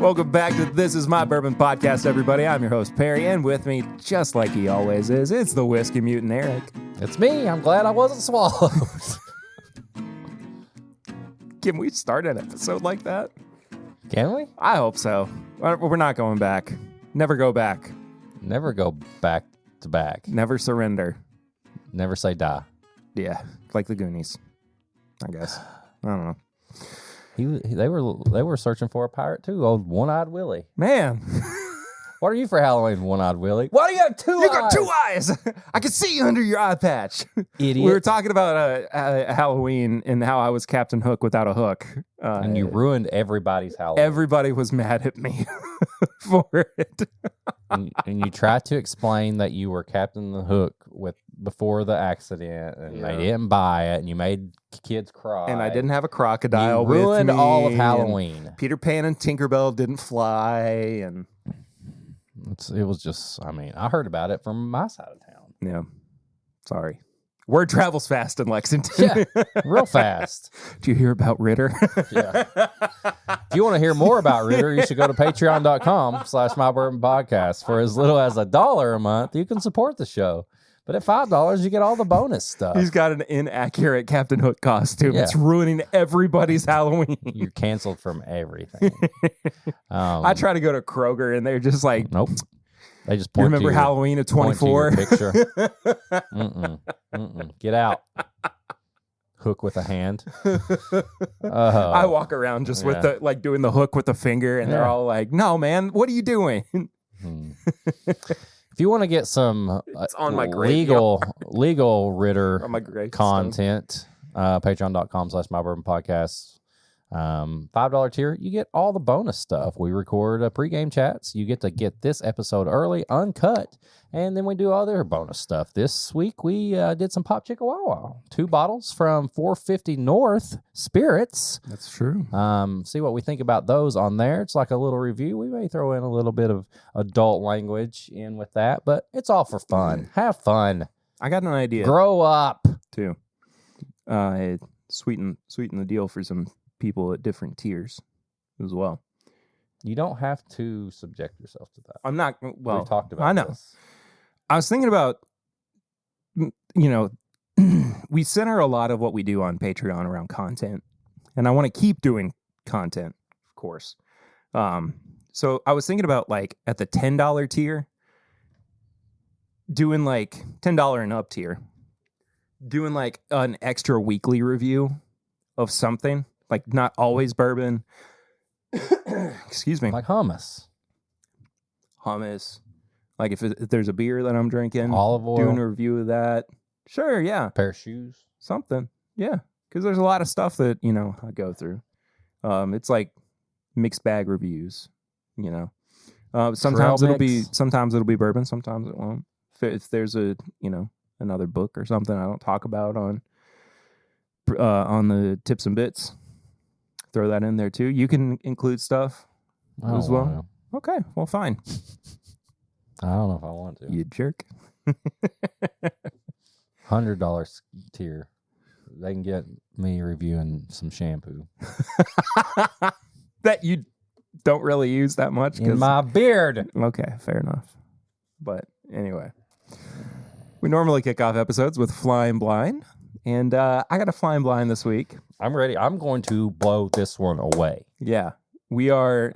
Welcome back to This Is My Bourbon Podcast, everybody. I'm your host, Perry, and with me, just like he always is, it's the Whiskey Mutant, Eric. It's me. I'm glad I wasn't swallowed. Can we start an episode like that? Can we? I hope so. We're not going back. Never go back. Never go back to back. Never surrender. Never say die. Yeah, like the Goonies, I guess. I don't know. They were searching for a pirate too, old One-Eyed Willie. Man. What are you for Halloween, One-Eyed Willie? Why do you have two eyes? You got two eyes. I can see you under your eye patch. Idiot. We were talking about Halloween and how I was Captain Hook without a hook. And you ruined everybody's Halloween. Everybody was mad at me for it. and you tried to explain that you were Captain the Hook before the accident, and they didn't buy it, and you made kids cry. And I didn't have a crocodile you with me. ruined all of Halloween. Peter Pan and Tinkerbell didn't fly, and... It was just, I heard about it from my side of town. Yeah. Sorry. Word travels fast in Lexington. Yeah, real fast. Do you hear about Ritter? Yeah. If you want to hear more about Ritter, you should go to patreon.com/mybourbonpodcast. For as little as $1 a month, you can support the show. But at $5, you get all the bonus stuff. He's got an inaccurate Captain Hook costume. Yeah. It's ruining everybody's Halloween. You're canceled from everything. I try to go to Kroger, and they're just like, nope. They just you point remember to your, Halloween of 24? picture. Get out. Hook with a hand. I walk around just with the doing the hook with the finger, and they're all like, "No, man, what are you doing?" If you want to get some on my legal Ritter on my content, patreon.com/mybourbonpodcast. $5 tier, you get all the bonus stuff. We record pregame chats. You get to get this episode early, uncut, and then we do other bonus stuff. This week we did some Pop Chickawawa, 2 bottles from 450 North Spirits. That's true. See what we think about those on there. It's like a little review. We may throw in a little bit of adult language in with that, but it's all for fun. Have fun. I got an idea. Grow up too. Sweeten the deal for some people at different tiers as well. You don't have to subject yourself to that. I'm not. Well, we talked about. I know. This. I was thinking about, we center a lot of what we do on Patreon around content, and I want to keep doing content, of course. So I was thinking about like at the $10 tier, doing like $10 and up tier, doing like an extra weekly review of something. Like, not always bourbon. Excuse me. Like hummus. Like, if there's a beer that I'm drinking. Olive oil. Doing a review of that. Sure, yeah. Pair of shoes. Something. Yeah. Because there's a lot of stuff that, I go through. It's like mixed bag reviews, Sometimes it'll be bourbon. Sometimes it won't. If there's another book or something I don't talk about on the tips and bits, throw that in there too. You can include stuff as well. Okay, well, fine. I don't know if I want to. You jerk. $100 tier. They can get me reviewing some shampoo that you don't really use that much in my beard. Okay, fair enough. But anyway, we normally kick off episodes with Flying Blind. And I got a Flying Blind this week. I'm ready. I'm going to blow this one away. Yeah. We are...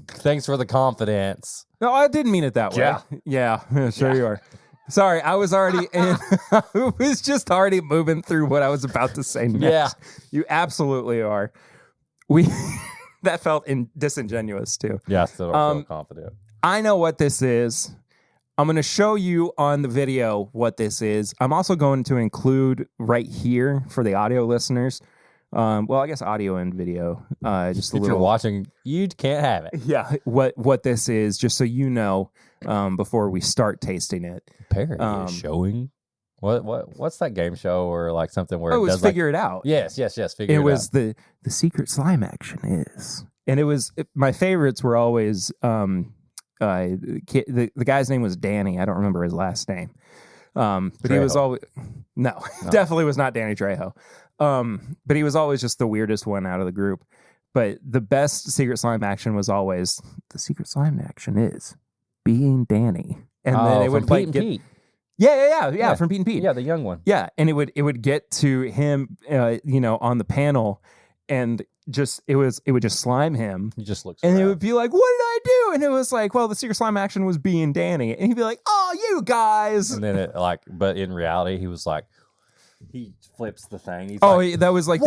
Thanks for the confidence. No, I didn't mean it that way. Yeah, sure you are. Sorry, I was already in... I was just already moving through what I was about to say next. Yeah. You absolutely are. That felt disingenuous, too. Yeah, I still don't feel confident. I know what this is. I'm going to show you on the video what this is. I'm also going to include right here for the audio listeners. I guess audio and video. Just if you're watching, you can't have it. Yeah, what this is, just so you know, before we start tasting it. Perry is showing. What's that game show or like something where it does was Figure It Out? Yes. Figure It out. It was the secret slime action is, and it was my favorites were always. The guy's name was Danny. I don't remember his last name. But Trejo. He was always no, definitely was not Danny Trejo. But he was always just the weirdest one out of the group. But the best secret slime action was always the secret slime action is being Danny, and then it would like get. Yeah, from Pete and Pete. Yeah, the young one. Yeah, and it would get to him, on the panel, and it would just slime him. He just looks, and it would be like, "What did I do?" And it was like, "Well, the secret slime action was being Danny," and he'd be like, "Oh, you guys!" And then but in reality, he was like, he flips the thing. He's that was like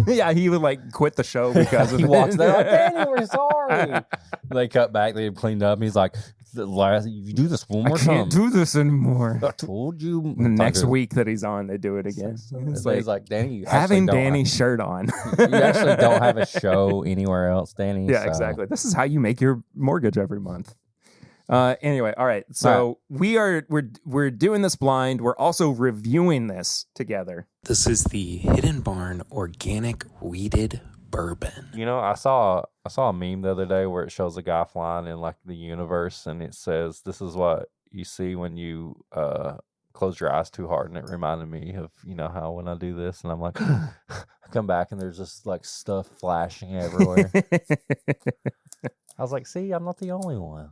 yeah, he would like quit the show because he walks there like, Danny, we're sorry. They cut back, they cleaned up, and he's like, you do this one more time. I can't do this anymore. I told you. The next week that he's on, they do it again. He's like, Danny, you having Danny's shirt on. You actually don't have a show anywhere else, Danny. Yeah, exactly. This is how you make your mortgage every month. Anyway, all right. So we're doing this blind. We're also reviewing this together. This is the Hidden Barn Organic Weeded Bourbon. I saw a meme the other day where it shows a guy flying in like the universe, and it says, "This is what you see when you close your eyes too hard." And it reminded me of how when I do this, and I'm like, I come back and there's just like stuff flashing everywhere. I was like, see, I'm not the only one.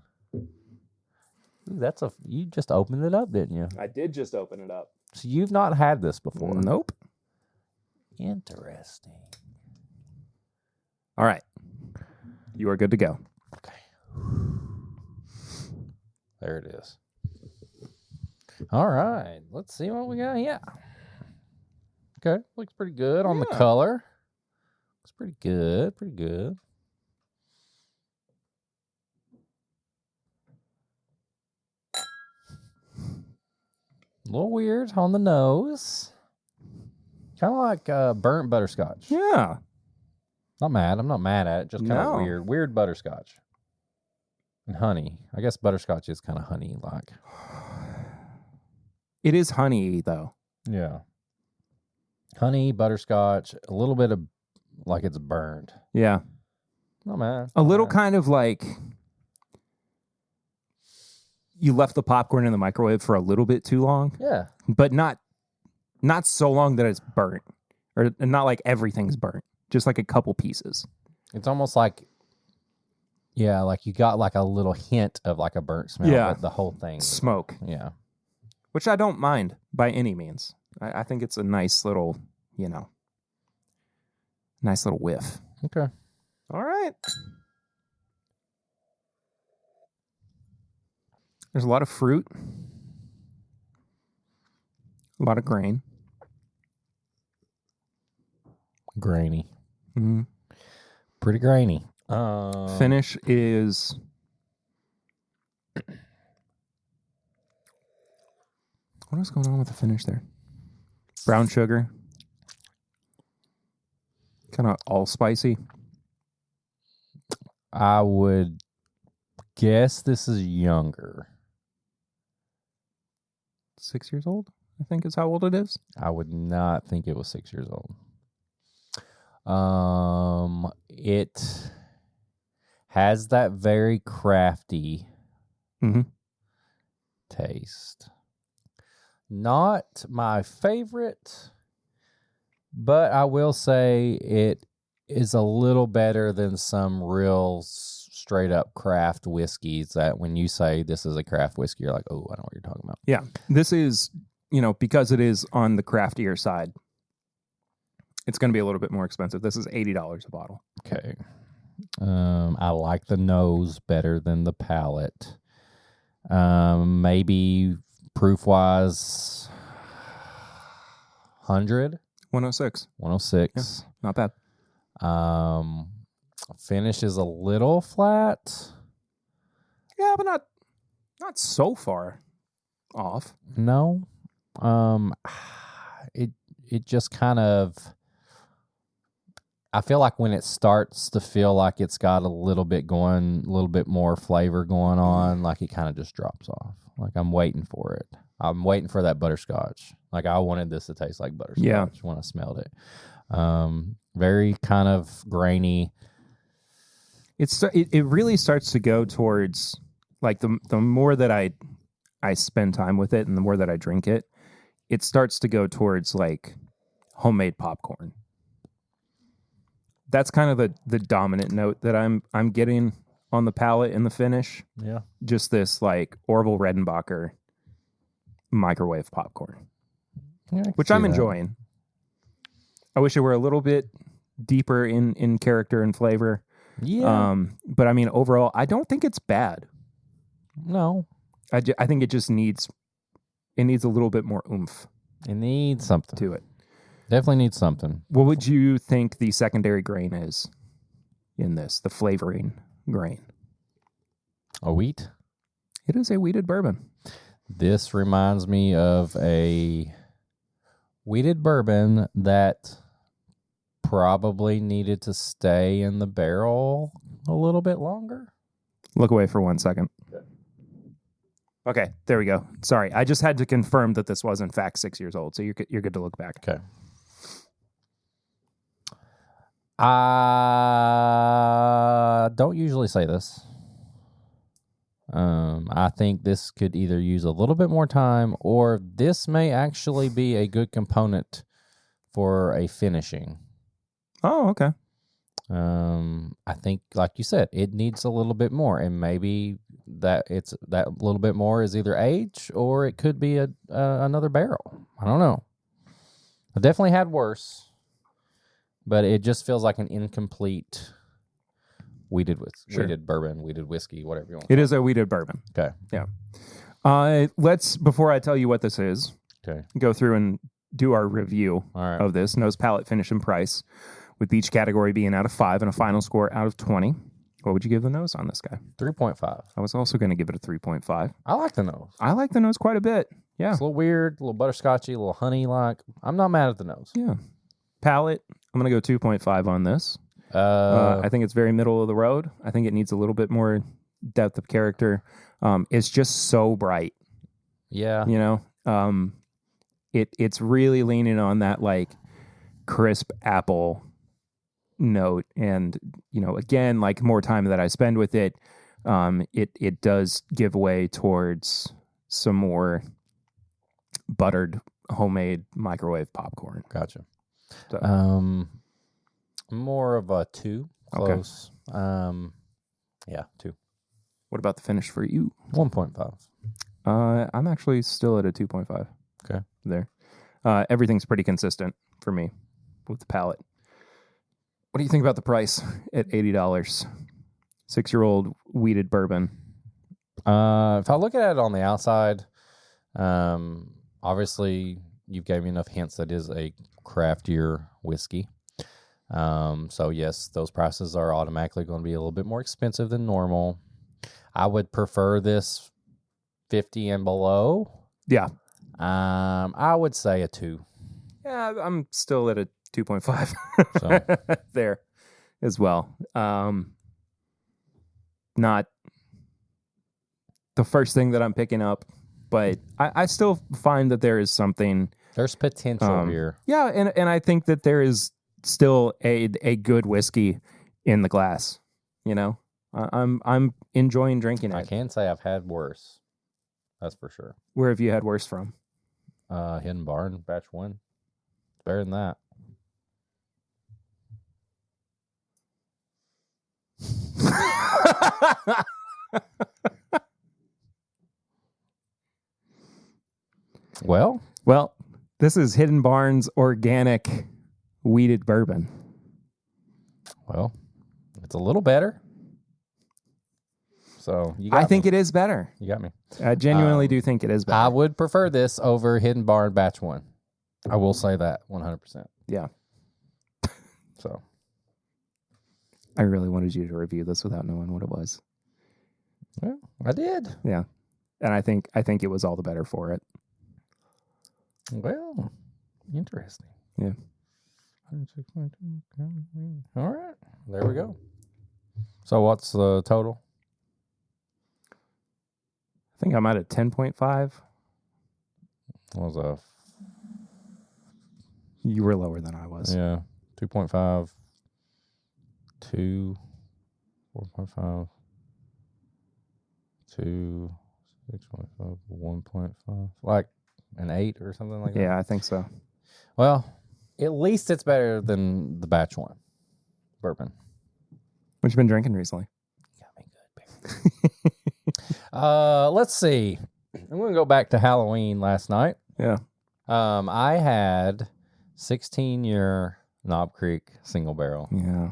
Ooh, you just opened it up, didn't you? I did just open it up. So you've not had this before? Nope. Interesting. All right. You are good to go. Okay. There it is. All right. Let's see what we got. Yeah. Okay. Looks pretty good on the color. Looks pretty good. Pretty good. A little weird on the nose. Kind of like burnt butterscotch. Yeah. Not mad. I'm not mad at it. Just kind of weird. Weird butterscotch. And honey. I guess butterscotch is kind of honey-like. It is honey, though. Yeah. Honey, butterscotch, a little bit of like it's burned. Yeah. Not mad. A little kind of like you left the popcorn in the microwave for a little bit too long. Yeah. But not so long that it's burnt. Or not like everything's burnt. Just like a couple pieces. It's almost like, like you got like a little hint of like a burnt smell. Yeah. But the whole thing. Smoke. Yeah. Which I don't mind by any means. I think it's a nice little, nice little whiff. Okay. All right. There's a lot of fruit. A lot of grain. Grainy. Mm-hmm. Pretty grainy. Finish is... What is going on with the finish there? Brown sugar. Kind of all spicy. I would guess this is younger. 6 years old, I think is how old it is. I would not think it was 6 years old. It has that very crafty taste. Not my favorite, but I will say it is a little better than some real straight up craft whiskeys that when you say this is a craft whiskey, you're like, oh, I know what you're talking about. Yeah. This is, because it is on the craftier side, it's going to be a little bit more expensive. This is $80 a bottle. Okay. I like the nose better than the palate. Maybe proof wise, 100? 106. 106. Yeah, not bad. Finish is a little flat. Yeah, but not so far off. No. It just kind of, I feel like when it starts to feel like it's got a little bit more flavor going on, like it kind of just drops off. Like I'm waiting for it. I'm waiting for that butterscotch. Like I wanted this to taste like butterscotch when I smelled it. Very kind of grainy. It really starts to go towards like the more that I spend time with it and the more that I drink it, it starts to go towards like homemade popcorn. That's kind of the dominant note that I'm getting on the palate in the finish. Yeah. Just this like Orville Redenbacher microwave popcorn, Yeah, I can which see I'm that. enjoying. I wish it were a little bit deeper in character and flavor. Yeah. But I mean, overall, I don't think it's bad. No. I think it just needs a little bit more oomph It needs something. to it. Definitely needs something. What would you think the secondary grain is in this, the flavoring grain? A wheat? It is a wheated bourbon. This reminds me of a wheated bourbon that probably needed to stay in the barrel a little bit longer. Look away for 1 second. Okay, there we go. Sorry, I just had to confirm that this was in fact 6 years old, so you're good to look back. Okay. I don't usually say this. I think this could either use a little bit more time, or this may actually be a good component for a finishing. Oh, okay. I think, like you said, it needs a little bit more, and maybe that little bit more is either age or it could be another barrel. I don't know. I definitely had worse, but it just feels like an incomplete wheated bourbon, wheated whiskey, whatever you want. It is a wheated bourbon. Okay. Yeah. Let's, before I tell you what this is, Okay. go through and do our review All right. of this. Nose, palate, finish, and price, with each category being out of 5 and a final score out of 20. What would you give the nose on this guy? 3.5. I was also going to give it a 3.5. I like the nose. I like the nose quite a bit. Yeah. It's a little weird, a little butterscotchy, a little honey-like. I'm not mad at the nose. Yeah. Palate, I'm going to go 2.5 on this. I think it's very middle of the road. I think it needs a little bit more depth of character. It's just so bright, Yeah. you know? It's really leaning on that like crisp apple note, and again, like more time that I spend with it, it does give way towards some more buttered homemade microwave popcorn. Gotcha. So, More of a 2. Okay. Close. Yeah, 2. what about the finish for you? 1.5. I'm actually still at a 2.5. Okay. There. Everything's pretty consistent for me with the palate. What do you think about the price at $80? 6-year-old wheated bourbon. If I look at it on the outside, obviously you've gave me enough hints that it is a craftier whiskey. So yes, those prices are automatically going to be a little bit more expensive than normal. I would prefer this 50 and below. Yeah. I would say a 2. Yeah, I'm still at a 2.5 So. there as well. Not the first thing that I'm picking up, but I still find that there is something. There's potential here. Yeah, and I think that there is still a good whiskey in the glass. I'm enjoying drinking I it. can say I've had worse. That's for sure. Where have you had worse from? Hidden Barn, batch 1. It's better than that. Well, This is Hidden Barn's organic wheated bourbon. it's a little better. So I think it is better. You got me. I genuinely do think it is better. I would prefer this over Hidden Barn batch 1. I will say that 100%. Yeah. So I really wanted you to review this without knowing what it was. well, I did. Yeah. And I think it was all the better for it. Well, interesting. Yeah. All right. There we go. So what's the total? I think I'm at a 10.5. What was You were lower than I was. 2.5, 2, 4.5, 2, 6.5, 1.5, like an 8 or something like that. Yeah, I think so. Well, at least it's better than the batch 1. bourbon. What you been drinking recently? Got me good, baby. Let's see. I'm going to go back to Halloween last night. Yeah. I had 16-year Knob Creek single barrel. Yeah.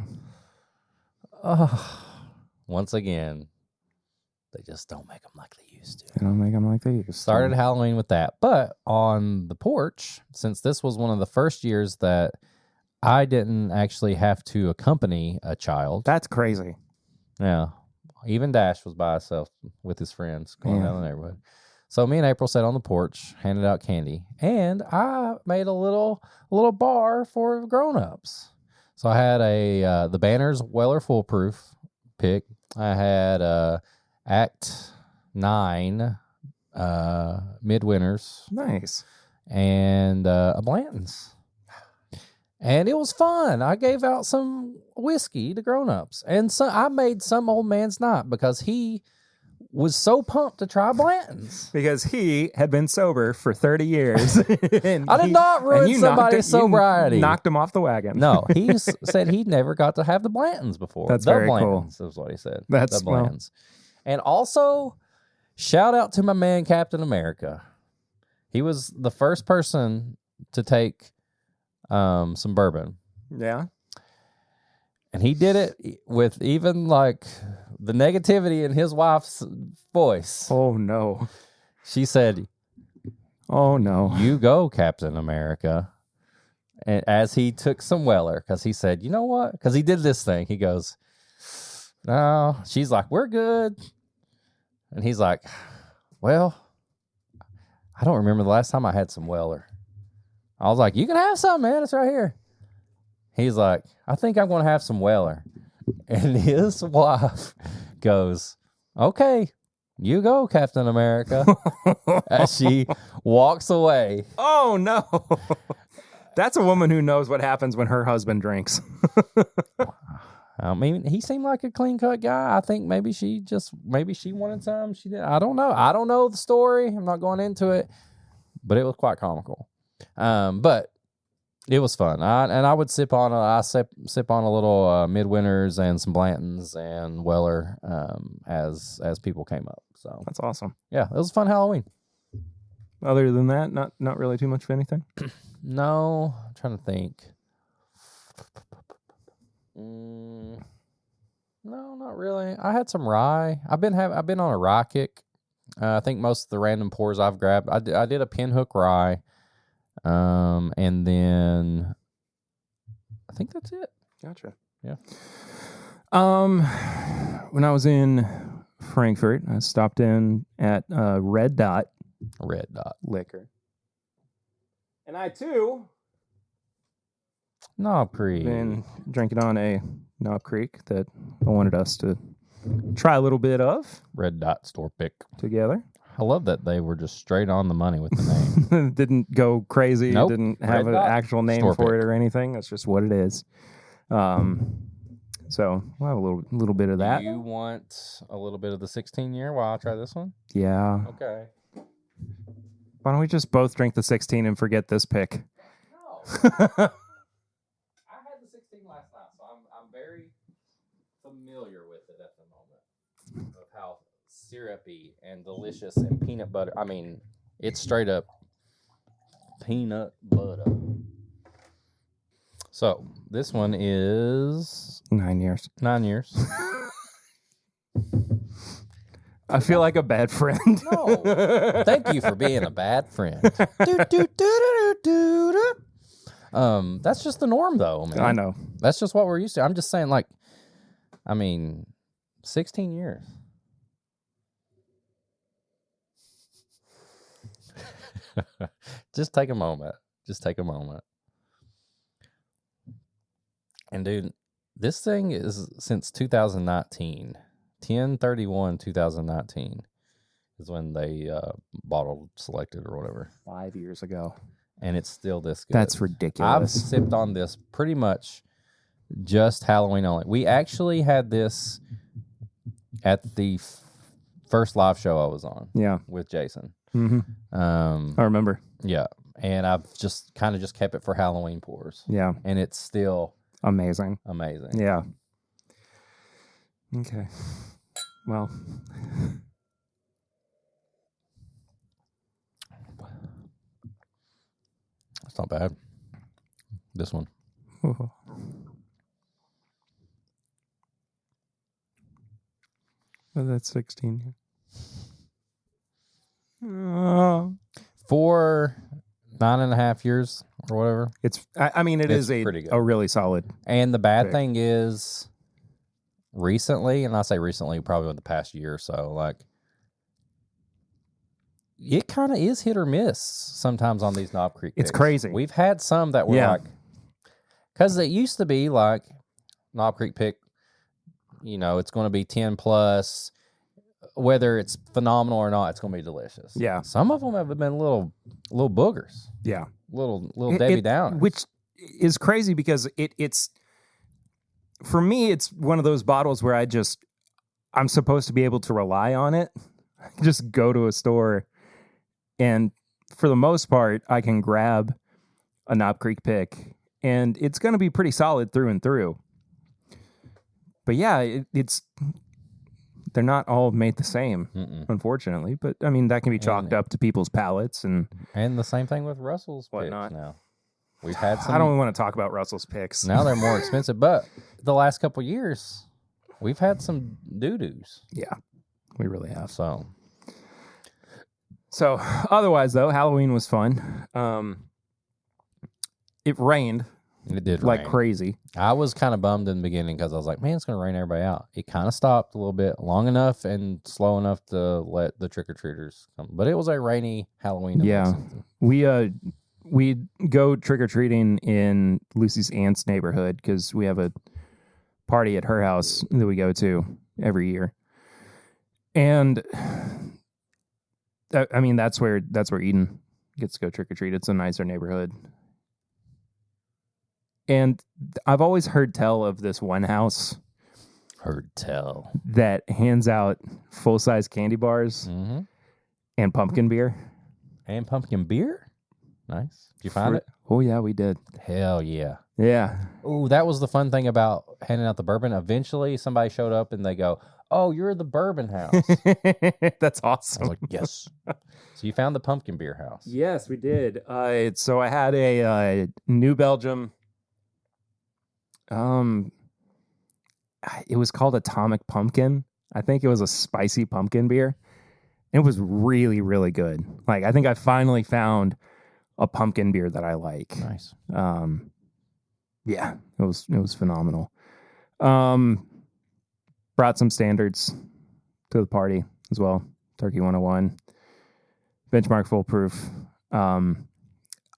Once again, they just don't make them like they used to. They don't make them like they used to. Started Halloween with that. But on the porch, since this was one of the first years that I didn't actually have to accompany a child. That's crazy. Yeah. Even Dash was by himself with his friends going down the neighborhood. So me and April sat on the porch, handed out candy, and I made a little bar for grown-ups. So I had the Banners Weller Foolproof pick. I had Act 9 Midwinters. Nice. And a Blanton's. And it was fun. I gave out some whiskey to grown-ups. And so I made some old man's night because he was so pumped to try Blanton's. Because he had been sober for 30 years. I did not ruin somebody's sobriety. You knocked him off the wagon. No, he said he never got to have the Blanton's before. That's the very Blanton's cool. is what he said. That's the Blanton's. And also, shout out to my man, Captain America. He was the first person to take some bourbon. Yeah. And he did it with even like the negativity in his wife's voice. Oh, no. She said, Oh, no. "You go, Captain America." And as he took some Weller, because he said, "You know what?" Because he did this thing. He goes, "No." She's like, "We're good." And he's like, "Well, I don't remember the last time I had some Weller." I was like, "You can have some, man. It's right here." He's like, "I think I'm going to have some Weller." And his wife goes, "Okay, you go, Captain America." As she walks away. Oh, no. That's a woman who knows what happens when her husband drinks. I mean, he seemed like a clean-cut guy. I think maybe she wanted some. She did. I don't know. I don't know the story. I'm not going into it. But it was quite comical. But it was fun. I would sip on a little Midwinters and some Blantons and Weller as people came up. So That's awesome. yeah, it was a fun Halloween. Other than that, not really too much of anything. No, I'm trying to think. No, not really. I had some rye. I've been on a rye kick. I think most of the random pours I've grabbed. I did a pinhook rye. And then I think that's it. Gotcha. Yeah. When I was in Frankfurt, I stopped in at Red Dot Liquor. And I, too, Knob Creek. been drinking on a Knob Creek that I wanted us to try a little bit of Red Dot store pick. together. I love that they were just straight on the money with the name. Didn't go crazy. Nope. Didn't have Red an Dot actual name store for pick. it or anything. That's just what it is. So we'll have a little bit of that. Do you want a little bit of the 16-year while I try this one? Yeah. Okay. Why don't we just both drink the 16 and forget this pick? No. I had the 16 last night, so I'm very familiar with it at the moment. Of how syrupy and delicious and peanut butter. I mean, it's straight up peanut butter. So this one is 9 years. 9 years. I feel like a bad friend. No. Thank you for being a bad friend. That's just the norm, though, man. I know. That's just what we're used to. I'm just saying, 16 years. Just take a moment. And, dude, this thing is since 2019. 10/31/2019 is when they bottle selected or whatever. 5 years ago. And it's still this good. That's I've ridiculous. sipped on this pretty much just Halloween only. We actually had this at the first live show I was on. Yeah. With Jason. Mm-hmm. I remember. Yeah. And I've just kept it for Halloween pours. Yeah. And it's still Amazing. Yeah. Okay. Well, It's not bad. This one. well, that's 16. For 9.5 years or whatever. I mean, it It's is pretty good. a really solid. And the bad pick. thing is, recently, and I say recently, probably in the past year or so, like, it kind of is hit or miss sometimes on these Knob Creek It's picks. crazy. We've had some that were like, because it used to be like Knob Creek pick, it's going to be 10 plus, whether it's phenomenal or not, it's going to be delicious. Yeah. Some of them have been little boogers, Yeah. little Debbie Downers. Which is crazy because it's, for me, it's one of those bottles where I'm supposed to be able to rely on it. Just go to a store, and for the most part, I can grab a Knob Creek pick, and it's going to be pretty solid through and through. But yeah, they're not all made the same, unfortunately. But I mean, that can be chalked up to people's palates and the same thing with Russell's whatnot. picks now. We've had some. I don't want to talk about Russell's picks. Now they're more expensive, but the last couple of years, we've had some doo-doos. Yeah, we really have. So otherwise, though, Halloween was fun. It rained. It did like rain. crazy. I was kind of bummed in the beginning because I was like, man, it's going to rain everybody out. It kind of stopped a little bit, long enough and slow enough to let the trick-or-treaters come. But it was a rainy Halloween. Yeah. We go trick-or-treating in Lucy's aunt's neighborhood because we have a party at her house that we go to every year. And I mean, that's where Eden gets to go trick-or-treat. It's a nicer neighborhood. And I've always heard tell of this one house that hands out full-size candy bars and pumpkin beer. And pumpkin beer? Nice. Did you find it? Oh, yeah, we did. Hell yeah. Yeah. Oh, that was the fun thing about handing out the bourbon. Eventually, somebody showed up and they go, oh, you're the bourbon house. That's awesome. I was like, yes. So you found the pumpkin beer house. Yes, we did. So I had a New Belgium. It was called Atomic Pumpkin. I think it was a spicy pumpkin beer. It was really, really good. Like, I think I finally found a pumpkin beer that I like. Nice. Yeah, it was phenomenal. Brought some standards to the party as well. Turkey 101, Benchmark Foolproof. I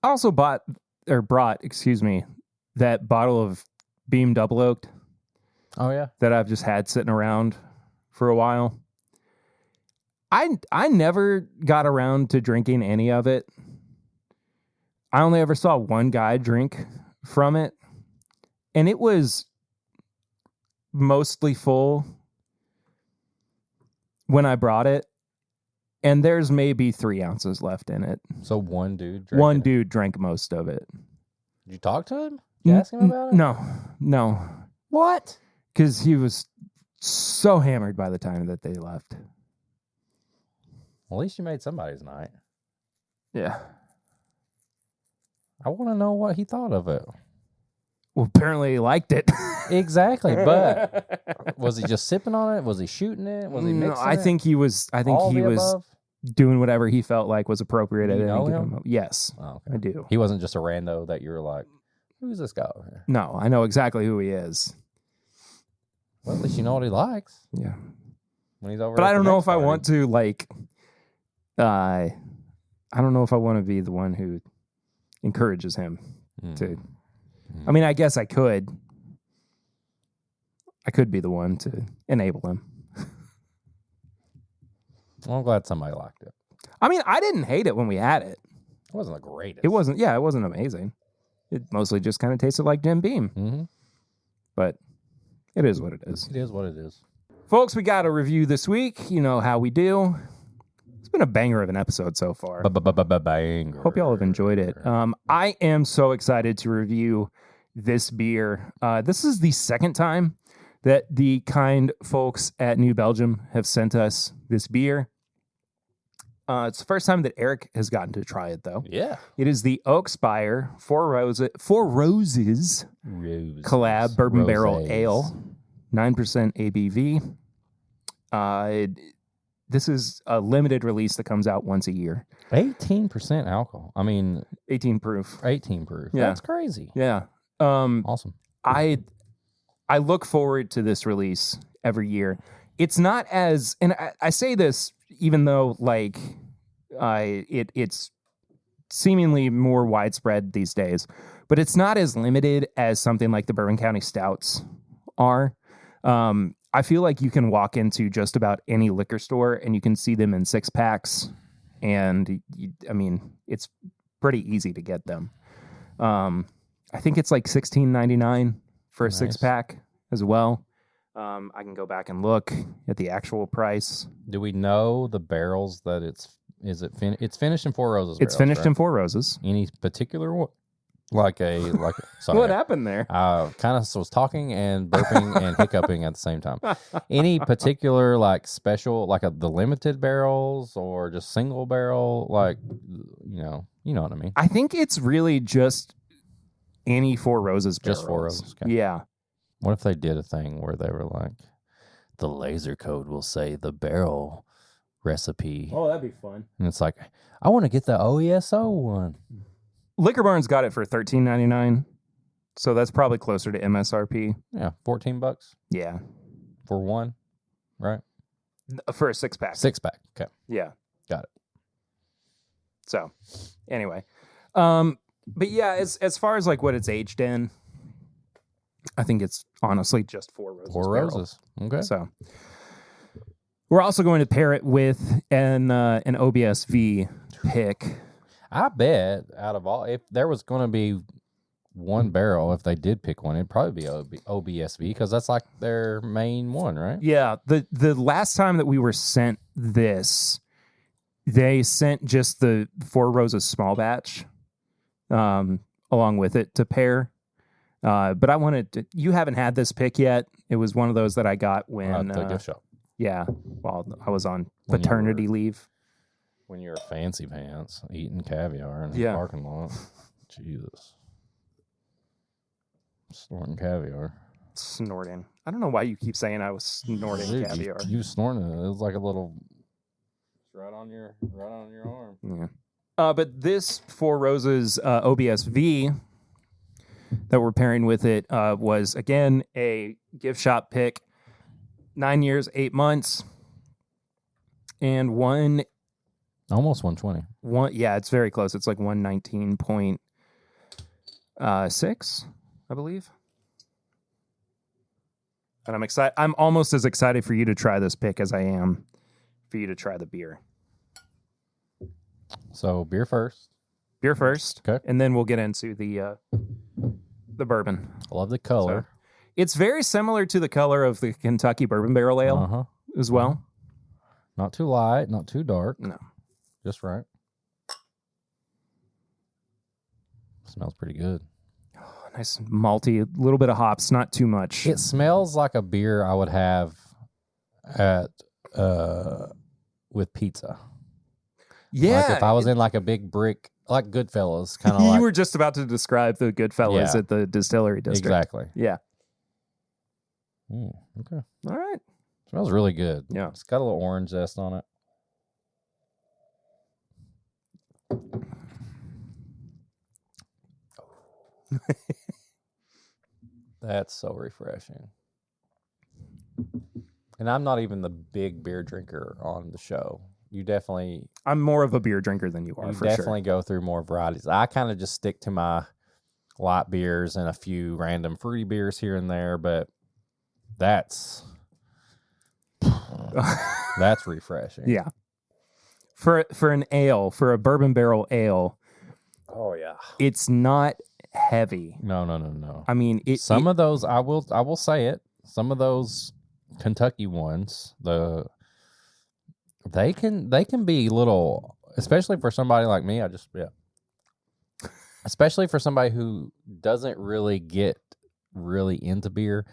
also brought, that bottle of Beam Double Oaked. Oh yeah, that I've just had sitting around for a while. I never got around to drinking any of it. I only ever saw one guy drink from it, and it was mostly full when I brought it, and there's maybe 3 ounces left in it. So one dude drank most of it. Did you talk to him? Did you ask him about it? No. What? Because he was so hammered by the time that they left. Well, at least you made somebody's night. Yeah. I want to know what he thought of it. Well, apparently he liked it. Exactly, but was he just sipping on it? Was he shooting it? Was he mixing it? I think he was above? doing whatever he felt like was appropriate. Do you know him? Yes, Oh, okay. I do. He wasn't just a rando that you were like, who's this guy over here? No, I know exactly who he is. Well, at least you know what he likes. Yeah. When he's over. But at I the don't know next if I party. want to, like, I don't know if I want to be the one who encourages him to. I mean, I guess I could. I could be the one to enable him. Well, I'm glad somebody liked it. I mean, I didn't hate it when we had it. It wasn't the greatest. It wasn't amazing. It mostly just kind of tasted like Jim Beam. Mm-hmm. But it is what it is. It is what it is. Folks, we got a review this week. You know how we do. It's been a banger of an episode so far. Banger. Hope y'all have enjoyed it. I am so excited to review this beer. This is the second time that the kind folks at New Belgium have sent us this beer. It's the first time that Eric has gotten to try it, though. Yeah. It is the Oakspire Four Roses collab bourbon barrel ale, 9% ABV. This is a limited release that comes out once a year. 18% alcohol. I mean, 18 proof. 18 proof. Yeah. That's crazy. Yeah. Awesome. I look forward to this release every year. It's not as, and I say this even though like it's seemingly more widespread these days, but it's not as limited as something like the Bourbon County Stouts are. I feel like you can walk into just about any liquor store and you can see them in 6-packs, and I mean it's pretty easy to get them. I think it's like $16.99 for a 6-pack as well. I can go back and look at the actual price. Do we know the barrels that it's finished in Four Roses? It's finished in Four Roses. Any particular one? Sorry. What happened there? Kind of was talking and burping and hiccuping at the same time. Any particular like special, like the limited barrels or just single barrel, like you know what I mean? I think it's really just any Four Roses barrels. Just Four Roses. Okay. Yeah. What if they did a thing where they were like, the laser code will say the barrel recipe, Oh, that'd be fun. and it's like, I want to get the OESO one. Liquor Barn's got it for $13.99, so that's probably closer to MSRP. Yeah, $14 Yeah, for one, right? for a 6-pack. 6-pack. Okay, Yeah, got it. so anyway, but yeah, as far as like what it's aged in, I think it's honestly just Four Roses. Four barrel. Roses. Okay. So we're also going to pair it with an OBSV pick. I bet out of all, if there was going to be one barrel, if they did pick one, it'd probably be OBSV because that's like their main one, right? Yeah, the last time that we were sent this, they sent just the Four Roses small batch along with it to pair. But I wanted to, you haven't had this pick yet. It was one of those that I got when the gift shop. Yeah, while I was on When you paternity leave. When you're fancy pants eating caviar in the Yeah. parking lot. Jesus. Snorting caviar. Snorting. I don't know why you keep saying I was snorting Dude, caviar. You snorting it. It was like a little right on your arm. Yeah. But this Four Roses OBSV that we're pairing with it was, again, a gift shop pick. 9 years, 8 months. And Almost 120. yeah, it's very close. It's like 119.6, I believe. And I'm excited. I'm almost as excited for you to try this pick as I am for you to try the beer. So beer first. Beer first, Okay. and then we'll get into the bourbon. I love the color. So, it's very similar to the color of the Kentucky Bourbon Barrel Ale Uh-huh. as well. Not too light, not too dark. No. Just right. Smells pretty good. Nice malty, a little bit of hops, not too much. It smells like a beer I would have at with pizza. Yeah. Like if I was in like a big brick, like Goodfellas, kind of You like. were just about to describe the Goodfellas Yeah. at the distillery district. Exactly. Yeah. Okay. All right. Smells really good. Yeah. It's got a little orange zest on it. That's so refreshing. And I'm not even the big beer drinker on the show. You definitely I'm more of a beer drinker than you are, for definitely go through more varieties. I kind of just stick to my light beers and a few random fruity beers here and there, but that's refreshing. sure. Yeah. For an ale, for a bourbon barrel ale, Oh yeah. it's not heavy. No. I mean, Some of those I will say it. Some of those Kentucky ones, they can be little, especially for somebody like me. especially for somebody who doesn't really get really into beer.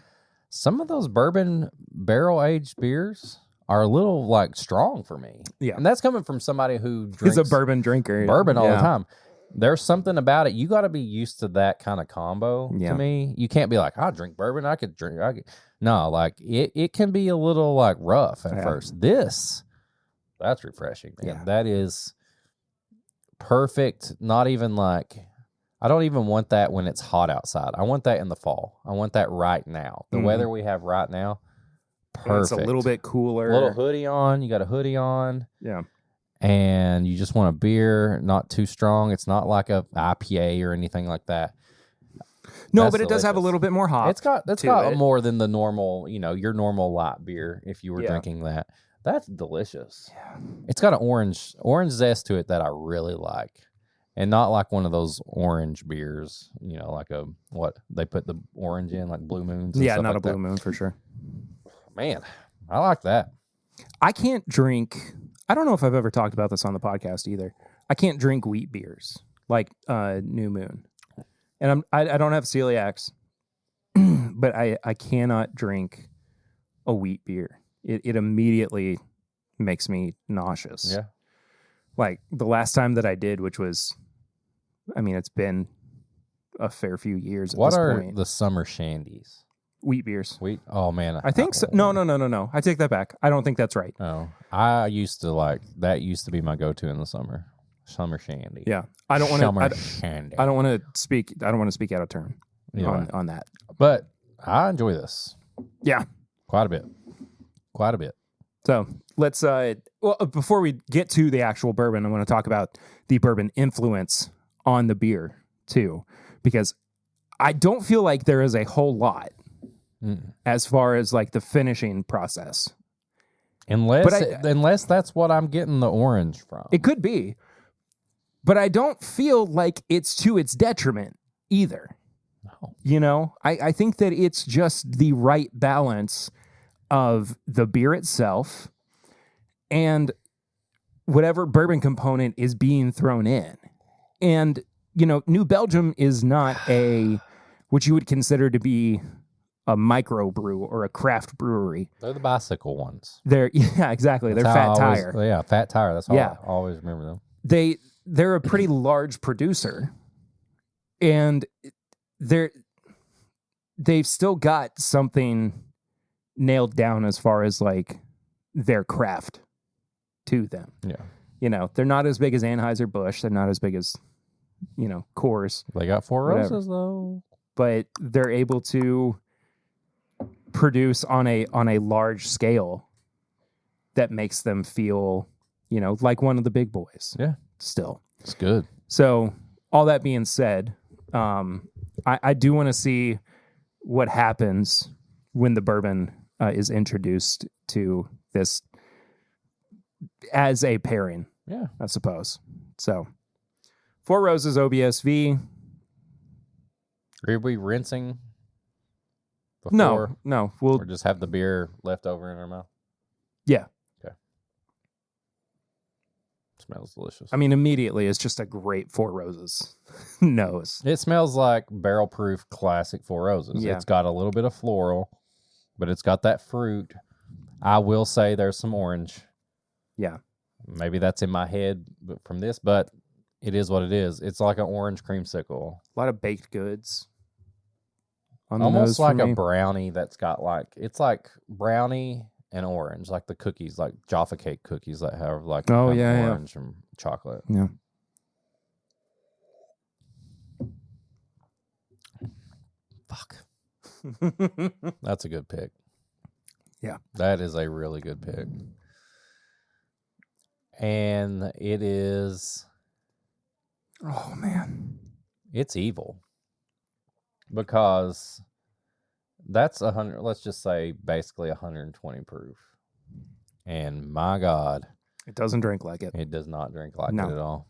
Some of those bourbon barrel aged beers are a little like strong for me. Yeah. And that's coming from somebody who drinks He's a bourbon drinker. bourbon all the Yeah. time. There's something about it. You got to be used to that kind of combo Yeah. to me. You can't be like, I drink bourbon. No, like it can be a little like rough at first. That's refreshing, man. Yeah. That is perfect. Not even like, I don't even want that when it's hot outside. I want that in the fall. I want that right now. The weather we have right now, perfect. It's a little bit cooler. A little hoodie on. You got a hoodie on. Yeah. And you just want a beer, not too strong. It's not like a IPA or anything like that. No, That's but it does have a delicious. little bit more hop. It's got more than the normal, your normal light beer if you were drinking that. That's delicious. Yeah. It's got an orange zest to it that I really like. And not like one of those orange beers, like what they put the orange in, like Blue Moons. And Yeah, stuff not like a Blue that. Moon for sure. Man, I like that. I can't drink. I don't know if I've ever talked about this on the podcast either. I can't drink wheat beers like New Moon, and I don't have celiacs, but I cannot drink a wheat beer. It immediately makes me nauseous. Yeah. Like the last time that I did, which was, it's been a fair few years at What this are point. the summer shandies? Wheat beers. Oh man, I think so. No. I take that back. I don't think that's right. Oh, I used to that used to be my go-to in the summer. Summer shandy. Yeah, I don't want Summer to. shandy. I don't want to speak. I don't want to speak out of turn on that. But I enjoy this Yeah. quite a bit. So let's. Before we get to the actual bourbon, I want to talk about the bourbon influence on the beer too, because I don't feel like there is a whole lot as far as like the finishing process. Unless that's what I'm getting the orange from. It could be, but I don't feel like it's to its detriment either. No. I think that it's just the right balance of the beer itself and whatever bourbon component is being thrown in. And, New Belgium is not what you would consider to be a microbrew or a craft brewery. They're the bicycle ones. Yeah, exactly. That's They're how Fat I always- Tire. Yeah, Fat Tire. That's how Yeah. I always remember them. They're a pretty large producer, and they've still got something nailed down as far as like their craft to them. Yeah. They're not as big as Anheuser-Busch. They're not as big as, Coors, They got Four Whatever. Roses though. but they're able to produce on a large scale that makes them feel, like one of the big boys. Yeah. Still. It's good. So all that being said, I do want to see what happens when the bourbon is introduced to this as a pairing, Yeah. I suppose. So Four Roses OBSV. Are we rinsing before? No. We'll Or just have the beer left over in our mouth? yeah. Smells delicious. Immediately it's just a great Four Roses nose. It smells like barrel-proof classic Four Roses. Yeah. It's got a little bit of floral, but it's got that fruit. I will say there's some orange. Yeah. Maybe that's in my head from this, but it is what it is. It's like an orange creamsicle. A lot of baked goods. On the Almost nose like for a me. brownie that's got it's like brownie and orange, like the cookies, like Jaffa cake cookies that have like Oh, kind of yeah. orange and chocolate. Yeah. Fuck. That's a good pick. Yeah. That is a really good pick. And it is, Oh man. it's evil. Because that's 100, let's just say basically 120 proof. And my God, It doesn't drink like it. it does not drink like No. it at all.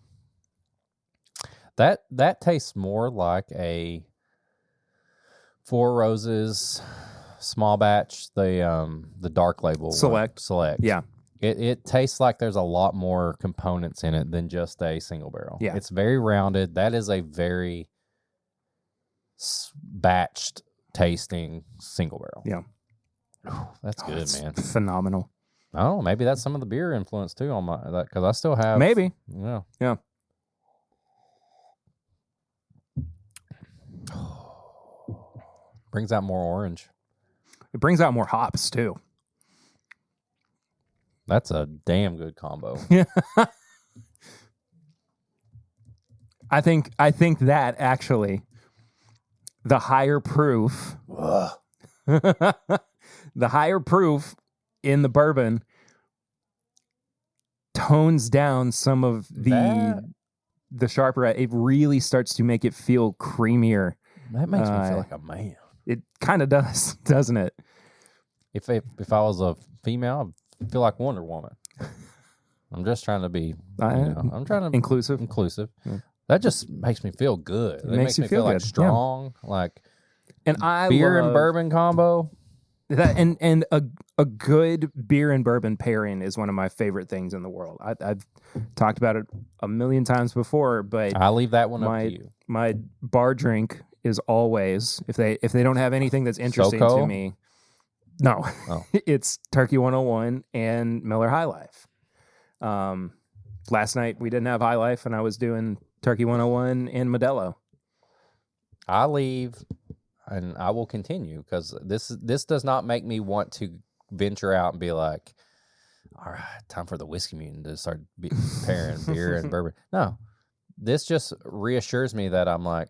That tastes more like a Four Roses small batch, the dark label one. Select. Select. Yeah. It tastes like there's a lot more components in it than just a single barrel. Yeah. It's very rounded. That is a very batched tasting single barrel. Yeah. That's good, It's man. phenomenal. Oh, maybe that's some of the beer influence too on my that because I still have Maybe. Yeah. Yeah. Brings out more orange. It brings out more hops too. That's a damn good combo. Yeah. I think that actually the higher proof the higher proof in the bourbon tones down some of the sharper. It really starts to make it feel creamier. That makes me feel like a man. It kind of does, doesn't it? If I was a female, I'd feel like Wonder Woman. I'm just trying to be, I'm trying to inclusive. Yeah. That just makes me feel good. It makes me feel like good. strong, like And I beer love and bourbon combo. that, and a good beer and bourbon pairing is one of my favorite things in the world. I've talked about it a million times before, but I leave that one up to you. My bar drink is always if they don't have anything that's interesting Soko? to me. No, it's Turkey 101 and Miller High Life. Last night we didn't have High Life, and I was doing Turkey 101 and Modelo. I leave, and I will continue because this does not make me want to venture out and be like, all right, time for the Whiskey Mutant to start pairing beer and bourbon. No, this just reassures me that I'm like,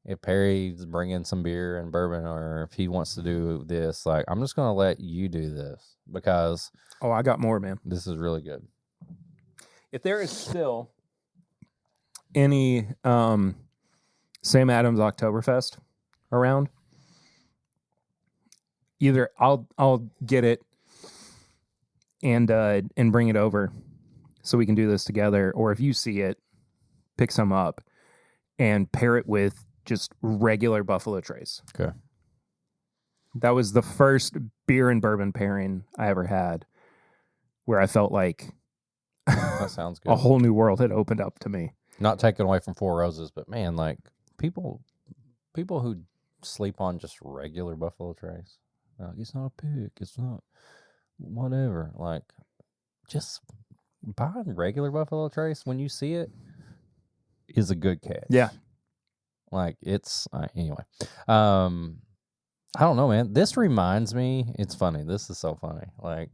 if Perry's bringing some beer and bourbon, or if he wants to do this, like, I'm just going to let you do this because I got more, man. this is really good. If there is still any Sam Adams Oktoberfest around, either I'll get it and bring it over so we can do this together, or if you see it, pick some up and pair it with just regular Buffalo Trace. Okay. That was the first beer and bourbon pairing I ever had where I felt like That sounds good. a whole new world had opened up to me. Not taken away from Four Roses, but man, like people who sleep on just regular Buffalo Trace, it's not a pick, it's not whatever. Like, just buying regular Buffalo Trace when you see it is a good catch. Yeah. Like, it's anyway. I don't know, man. This reminds me. It's funny. This is so funny. Like,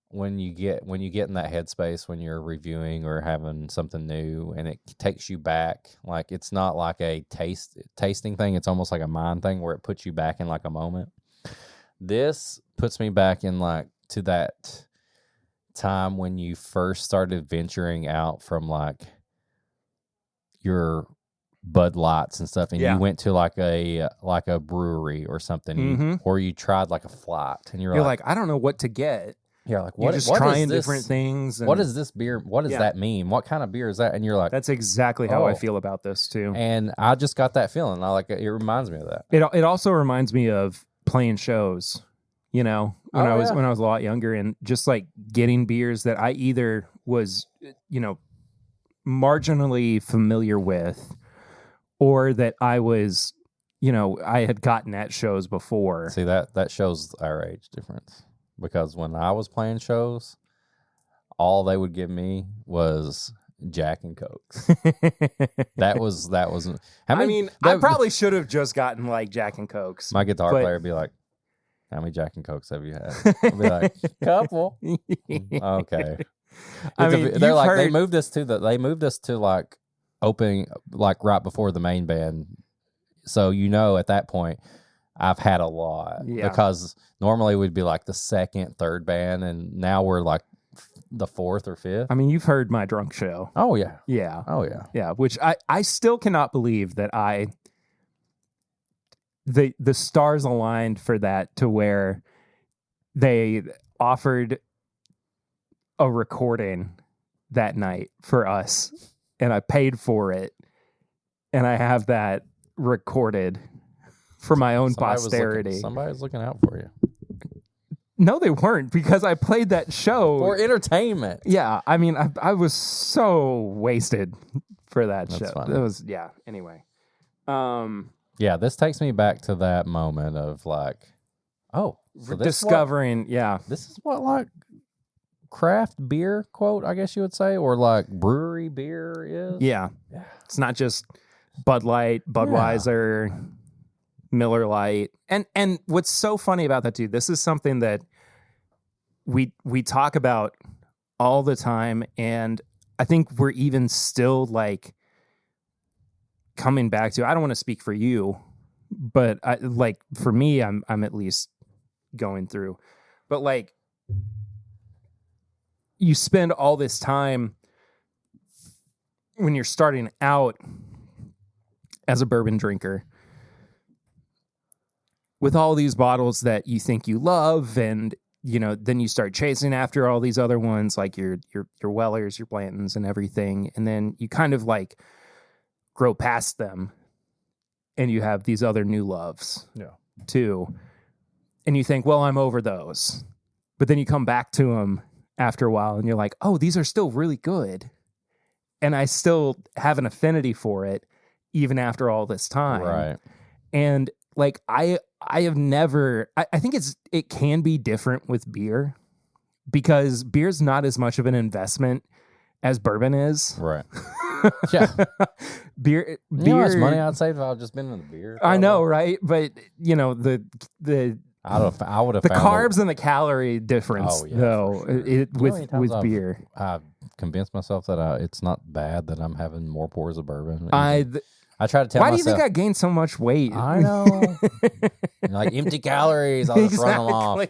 when you get in that headspace when you're reviewing or having something new, and it takes you back. Like, it's not like a tasting thing. It's almost like a mind thing where it puts you back in like a moment. This puts me back in like to that time when you first started venturing out from like your Bud Lights and stuff, and you went to like a brewery or something, or you tried like a flight, and you're like, I don't know what to get. Yeah, like You're just trying different things. What is this beer? What does that mean? What kind of beer is that? And you're like, that's exactly how I feel about this too. And I just got that feeling. I like it. It reminds me of that. It also reminds me of playing shows. You know, when I was a lot younger, and just like getting beers that I either was, marginally familiar with, or that I was, I had gotten at shows before. See, that shows our age difference. Because when I was playing shows, all they would give me was Jack and Cokes. that was. I probably should have just gotten like Jack and Cokes. My guitar player would be like, "How many Jack and Cokes have you had?" I'd be like, "Couple." Okay. They're like they moved us to like opening, like right before the main band. So at that point, I've had a lot because normally we'd be like the second, third band, and now we're like the fourth or fifth. I mean, you've heard my drunk show. Oh yeah, yeah, oh yeah, yeah. Which I still cannot believe that the stars aligned for that, to where they offered a recording that night for us, and I paid for it, and I have that recorded for my own posterity. Somebody's looking out for you. No, they weren't, because I played that show For entertainment. Yeah, I mean, I was so wasted for that That's show. funny. It was Anyway, Yeah, this takes me back to that moment of like, oh, so discovering. This is what like craft beer quote, I guess you would say, or like brewery beer is. Yeah. It's not just Bud Light, Budweiser, Miller Lite, and what's so funny about that too. This is something that we talk about all the time, and I think we're even still like coming back to. I don't want to speak for you, but for me, I'm at least going through. But like, you spend all this time when you're starting out as a bourbon drinker with all these bottles that you think you love, and then you start chasing after all these other ones, like your Wellers, your Blantons, and everything, and then you kind of like grow past them, and you have these other new loves, too, and you think, well, I'm over those, but then you come back to them after a while, and you're like, oh, these are still really good, and I still have an affinity for it, even after all this time, Right. And like I have never. I think it can be different with beer, because beer's not as much of an investment as bourbon is. Right. Yeah. Beer. You know how much money I'd save if I had just been in the beer? I know, right? But the I would have the found carbs and the calorie difference, Oh, yeah, though, for sure. with I've beer. I've convinced myself that it's not bad that I'm having more pours of bourbon. I try to tell Why myself. do you think I gained so much weight? I know. Like empty calories, I'll just run them off.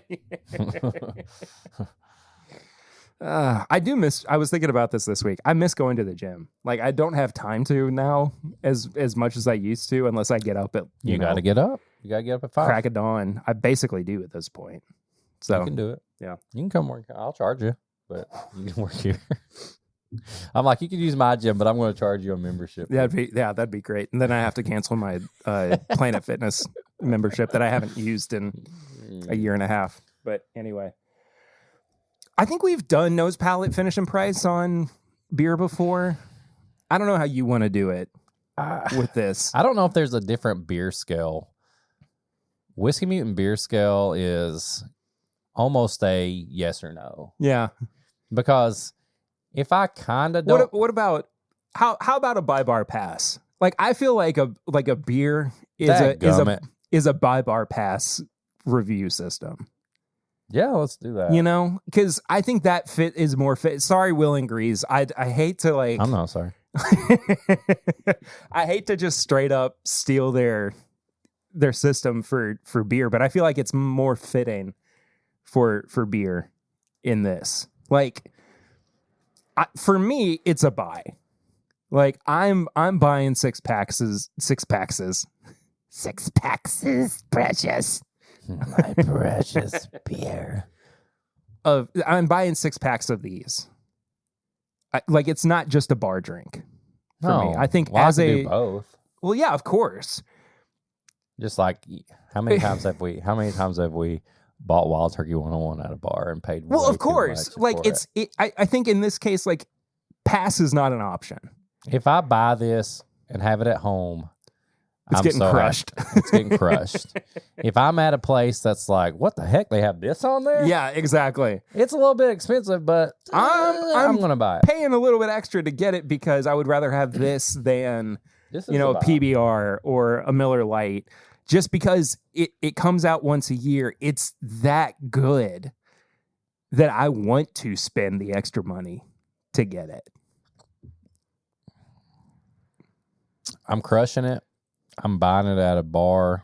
I do miss. I was thinking about this week. I miss going to the gym. Like, I don't have time to now as much as I used to, unless I get up at You got to get up. You got to get up at 5. crack of dawn. I basically do at this point. So You can do it. Yeah. You can come work. I'll charge you, but you can work here. I'm like, you can use my gym, but I'm going to charge you a membership. that'd be great. And then I have to cancel my Planet Fitness membership that I haven't used in a year and a half. But anyway, I think we've done nose, palate, finish, and price on beer before. I don't know how you want to do it with this. I don't know if there's a different beer scale. Whiskey Mutant beer scale is almost a yes or no. Yeah. Because if I kind of don't... What about how about a buy bar pass? Like, I feel like a beer is a buy bar pass review system. Yeah, let's do that. Because I think that fit is more fit. Sorry, Will and Grease. I hate to like. I'm not sorry. I hate to just straight up steal their system for beer, but I feel like it's more fitting for beer in this. Like, for me, it's a buy. Like, I'm buying six packs, precious. My precious beer. I'm buying 6 packs of these. It's not just a bar drink for me. I think I can do both. Well, yeah, of course. Just like how many times have we bought Wild Turkey 101 at a bar and paid? Well, way of course. too much for it? I think in this case, like, pass is not an option. If I buy this and have it at home, It's getting crushed. It's getting crushed. If I'm at a place that's like, what the heck? They have this on there? Yeah, exactly. It's a little bit expensive, but I'm going to buy it. Paying a little bit extra to get it because I would rather have this than, This is a a buy. PBR or a Miller Lite. Just because it comes out once a year, it's that good that I want to spend the extra money to get it. I'm crushing it. I'm buying it at a bar.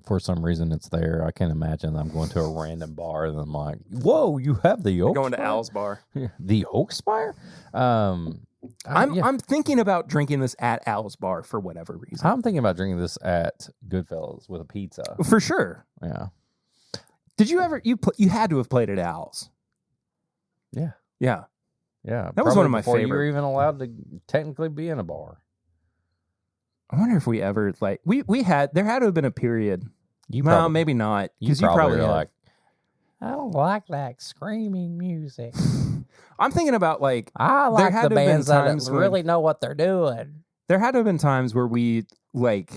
For some reason, it's there. I can't imagine I'm going to a random bar and I'm like, whoa, you have the Oakspire? Going to Al's bar. The Oakspire? I'm thinking about drinking this at Al's bar for whatever reason. I'm thinking about drinking this at Goodfellas with a pizza. For sure. Yeah. Did you ever, you had to have played at Al's. Yeah. Yeah. Yeah. That was one of my before you favorite. were even allowed to technically be in a bar. I wonder if we ever, there had to have been a period. You No, probably, maybe not. you Because you probably were had. like, I don't like that screaming music. I'm thinking about like I there like had the to have been bands that times when- really know what they're doing. there had to have been times where we like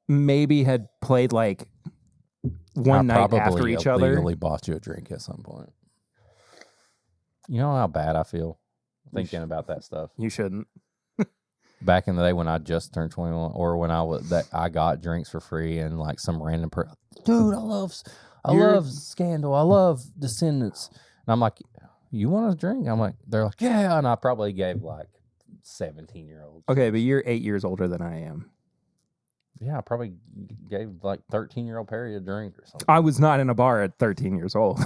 maybe had played like one night after each other. I probably bought you a drink at some point. You know how bad I feel thinking about that stuff. You shouldn't. Back in the day when I just turned 21, or when I got drinks for free and like some random dude, I love Scandal, I love Descendants, and I'm like, you want a drink? I'm like, they're like, yeah, and I probably gave like 17-year-olds. Okay, but you're 8 years older than I am. Yeah, I probably gave like 13-year-old Perry a drink or something. I was not in a bar at 13 years old.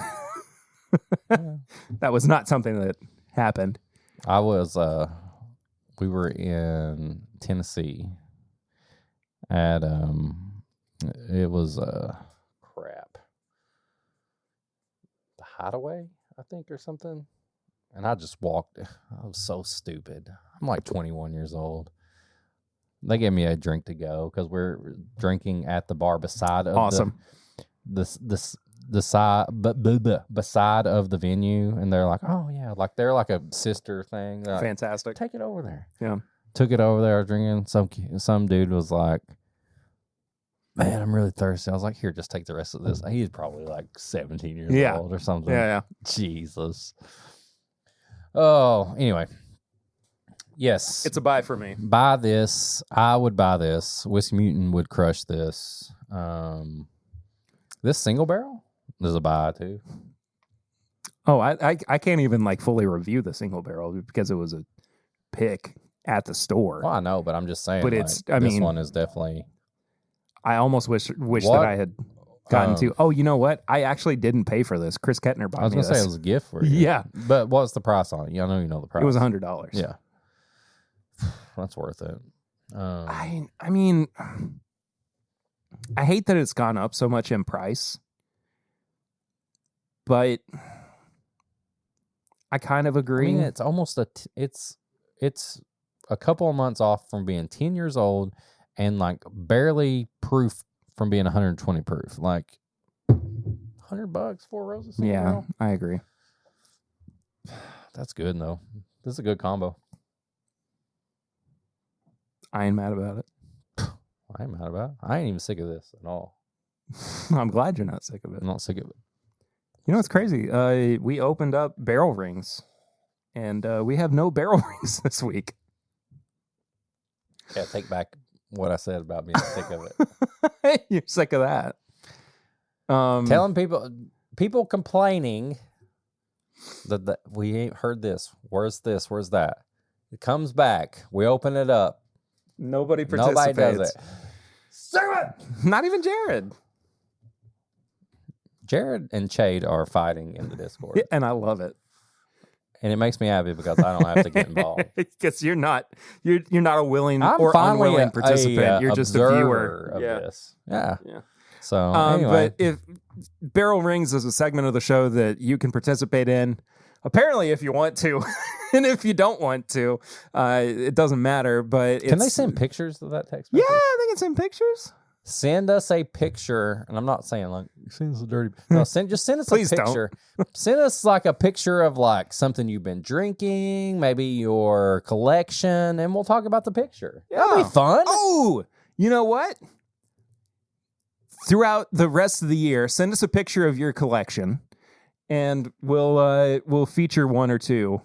Yeah. That was not something that happened. I was we were in Tennessee at it was crap, the Hideaway, I think, or something, and I just walked. I was so stupid. I'm like 21 years old. They gave me a drink to go because we're drinking at the bar beside of Awesome. the side, beside of the venue, and they're like, oh yeah, like they're like a sister thing. They're like, Fantastic. take it over there. Yeah. Took it over there. I was drinking. Some dude was like, man, I'm really thirsty. I was like, here, just take the rest of this. He's probably like 17 years old or something. Yeah. Jesus. Oh, anyway. Yes. It's a buy for me. Buy this. I would buy this. Whiskey Mutant would crush this. This single barrel is a buy too. Oh, I can't even like fully review the single barrel because it was a pick at the store. Well, I know, but I'm just saying. But like, it's, this one is definitely. I almost wish that I had gotten to. Oh, you know what? I actually didn't pay for this. Chris Kettner bought me I was going to this. say it was a gift for you. Yeah. But what's the price on it? I know you know the price. It was $100. Yeah. That's worth it. I mean, I hate that it's gone up so much in price, but I kind of agree. I mean, it's almost it's a couple of months off from being 10 years old and like barely proof from being 120 proof. Like $100 4 roses. Yeah, barrel. I agree. That's good though. This is a good combo. I ain't mad about it. I ain't mad about it. I ain't even sick of this at all. I'm glad you're not sick of it. I'm not sick of it. You know what's crazy? We opened up barrel rings, and we have no barrel rings this week. Yeah, take back what I said about being sick of it. You're sick of that. Telling people complaining that we ain't heard this. Where's this? Where's that? It comes back. We open it up. Nobody participates. Nobody does it. Not even Jared. Jared and Chade are fighting in the Discord. Yeah, and I love it. And it makes me happy because I don't have to get involved. Because you're not a willing I'm or finally unwilling participant. You're just a viewer of this. Yeah. Yeah. So anyway. But if barrel rings is a segment of the show that you can participate in, apparently if you want to, and if you don't want to, it doesn't matter. But can they send pictures of that text Yeah, message? they can send pictures. Send us a picture, and I'm not saying like send us a dirty. No, send us Please a picture. Send us like a picture of like something you've been drinking, maybe your collection, and we'll talk about the picture. Yeah. That'll be fun. Oh, you know what? Throughout the rest of the year, send us a picture of your collection, and we'll feature one or two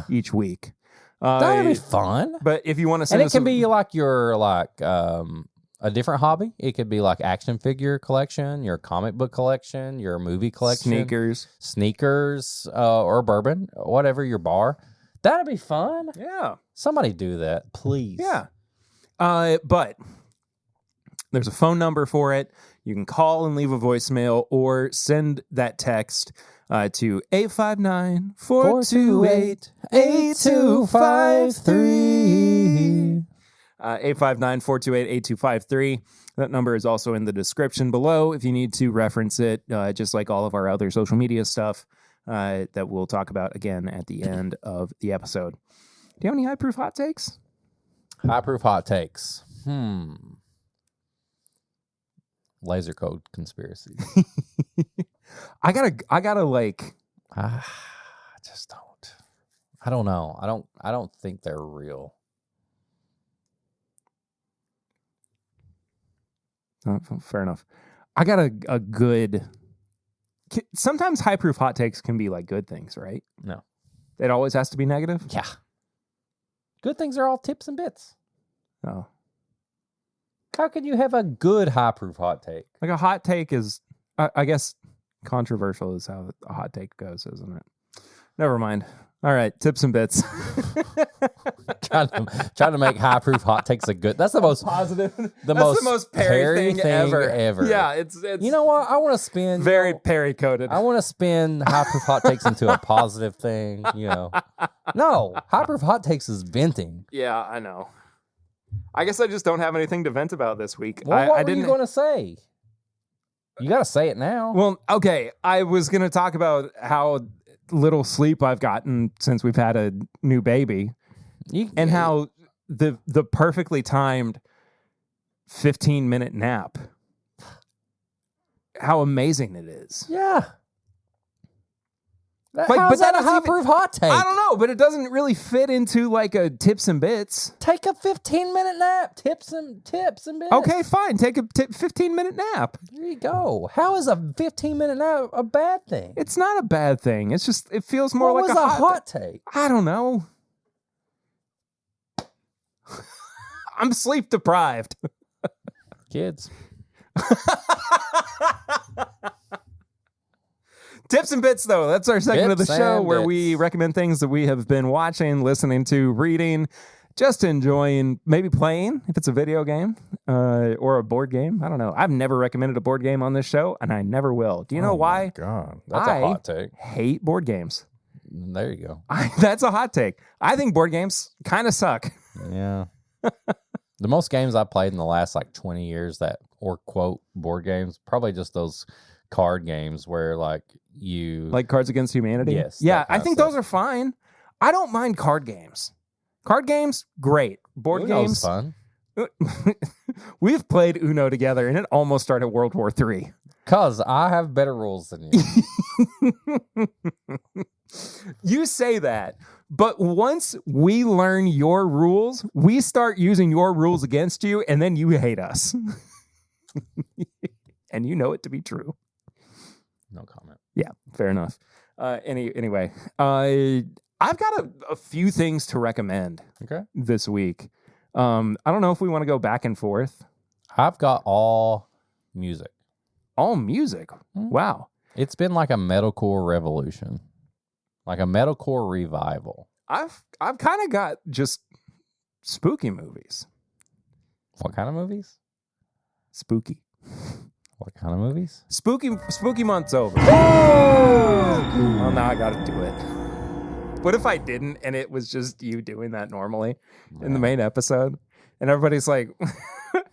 each week. That'd be fun. But if you want to send and us it can be like your like a different hobby. It could be like action figure collection, your comic book collection, your movie collection, sneakers, or bourbon, whatever your bar. That'd be fun. Yeah. Somebody do that, please. Yeah. But there's a phone number for it. You can call and leave a voicemail or send that text to 859-428-8253. 859-428-8253. That number is also in the description below if you need to reference it, just like all of our other social media stuff that we'll talk about again at the end of the episode. Do you have any high proof hot takes? High proof hot takes. laser code conspiracy. I gotta like. I just don't. I don't know. I don't think they're real. Fair enough. I got a good. Sometimes high proof hot takes can be like good things, right? No. It always has to be negative? Yeah. Good things are all tips and bits. Oh. How can you have a good high proof hot take? Like a hot take is, I guess, controversial is how a hot take goes, isn't it? Never mind. All right, tips and bits. trying to make high proof hot takes a good. That's the most positive. The most Perry thing ever. Yeah, it's. You know what? I want to spin very Perry coded. I want to spin high proof hot takes into a positive thing. No, high proof hot takes is venting. Yeah, I know. I guess I just don't have anything to vent about this week. Well, what were you going to say? You got to say it now. Well, okay. I was going to talk about how little sleep I've gotten since we've had a new baby, and how the perfectly timed 15-minute nap, how amazing it is. Yeah. How's that a high proof hot take? I don't know, but it doesn't really fit into like a tips and bits. Take a 15-minute nap. Tips and bits. Okay, fine. Take a 15-minute nap. There you go. How is a 15-minute nap a bad thing? It's not a bad thing. It's just, it feels more like a hot take. I don't know. I'm sleep deprived. Kids. Tips and bits, though. That's our segment of the show where we recommend things that we have been watching, listening to, reading, just enjoying, maybe playing if it's a video game or a board game. I don't know. I've never recommended a board game on this show, and I never will. Do you know why? God, that's a hot take. I hate board games. There you go. That's a hot take. I think board games kind of suck. Yeah. The most games I've played in the last like 20 years or quote board games, probably just those card games where like Cards Against Humanity? Yes. Yeah, I think those are fine. I don't mind card games. Card games, great. Board games, fun. We've played Uno together, and it almost started World War III. Because I have better rules than you. You say that, but once we learn your rules, we start using your rules against you, and then you hate us. And you know it to be true. No comment. Yeah, fair enough. Anyway, I've got a few things to recommend this week. I don't know if we want to go back and forth. I've got all music. All music? Mm-hmm. Wow. It's been like a metalcore revolution. Like a metalcore revival. I've kind of got just spooky movies. What kind of movies? Spooky. What kind of movies? Spooky month's over. Well, now I got to do it. What if I didn't and it was just you doing that normally in the main episode? And everybody's like...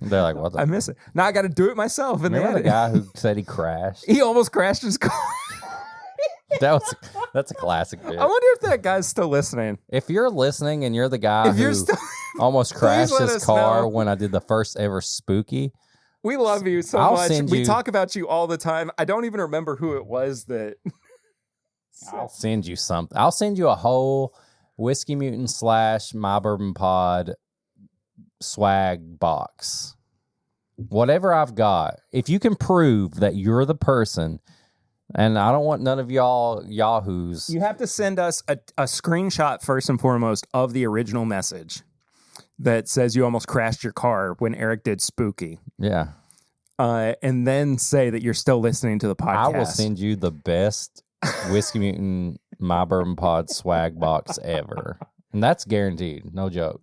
They're like, what the... I miss it. Now I got to do it myself. And remember the guy who said he crashed? He almost crashed his car. That's a classic bit. I wonder if that guy's still listening. If you're listening and you're the guy who almost crashed his car when I did the first ever spooky... We love you so much. We talk about you all the time. I don't even remember who it was that... I'll send you something. I'll send you a whole Whiskey Mutant / My Bourbon Pod swag box. Whatever I've got. If you can prove that you're the person, and I don't want none of y'all yahoos. You have to send us a screenshot first and foremost of the original message that says you almost crashed your car when Eric did Spooky. Yeah. And then say that you're still listening to the podcast. I will send you the best Whiskey Mutant My Bourbon Pod swag box ever. And that's guaranteed. No joke.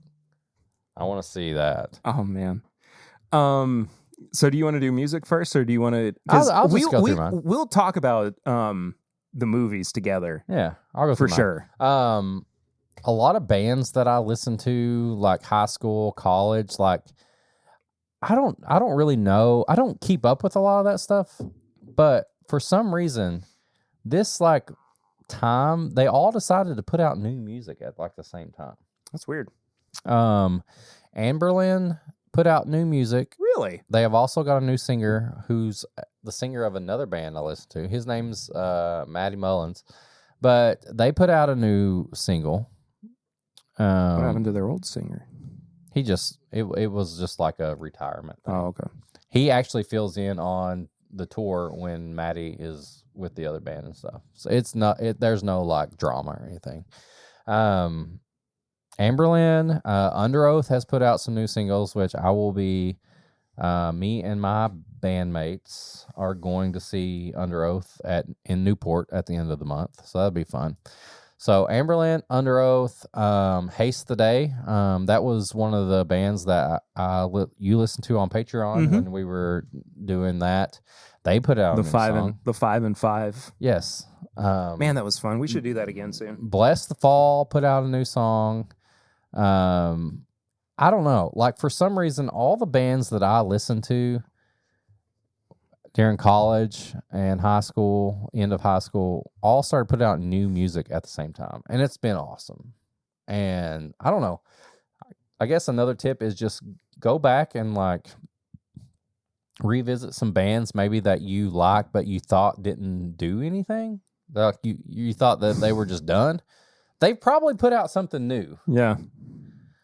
I want to see that. Oh, man. So do you want to do music first, or do you want to... I'll just go through mine. We'll talk about the movies together. Yeah, I'll go through for sure. A lot of bands that I listen to, like high school, college, like I don't really know. I don't keep up with a lot of that stuff, but for some reason, this like time they all decided to put out new music at like the same time. That's weird. Amberlin put out new music. Really? They have also got a new singer who's the singer of another band I listen to. His name's Matty Mullins. But they put out a new single. What happened to their old singer? He just, it was just like a retirement thing. Oh, okay. He actually fills in on the tour when Matty is with the other band and stuff. So it's not, there's no like drama or anything. Amberlynn, Under Oath has put out some new singles, which I will be, me and my bandmates are going to see Under Oath in Newport at the end of the month. So that'll be fun. So Amberlynn, Under Oath, Haste the Day. That was one of the bands that you listened to on Patreon when we were doing that. They put out the 5 and 5. Yes. Man, that was fun. We should do that again soon. Bless the Fall put out a new song. I don't know. Like for some reason, all the bands that I listened to during college and high school, end of high school, all started putting out new music at the same time. And it's been awesome. And I don't know. I guess another tip is just go back and like revisit some bands maybe that you like, but you thought didn't do anything. Like you thought that they were just done. They probably put out something new. Yeah.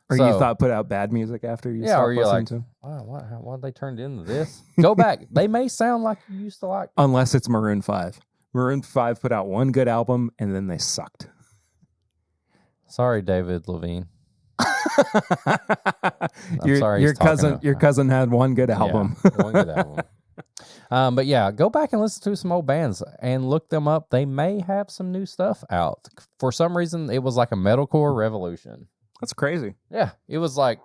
Or you thought put out bad music after you stopped listening to them? Wow, why'd they turn into this? Go back. They may sound like you used to like. Unless it's Maroon 5. Maroon 5 put out one good album, and then they sucked. Sorry, David Levine. Your cousin had one good album. Yeah, one good album. But yeah, go back and listen to some old bands and look them up. They may have some new stuff out. For some reason, it was like a metalcore revolution. That's crazy. Yeah, it was like,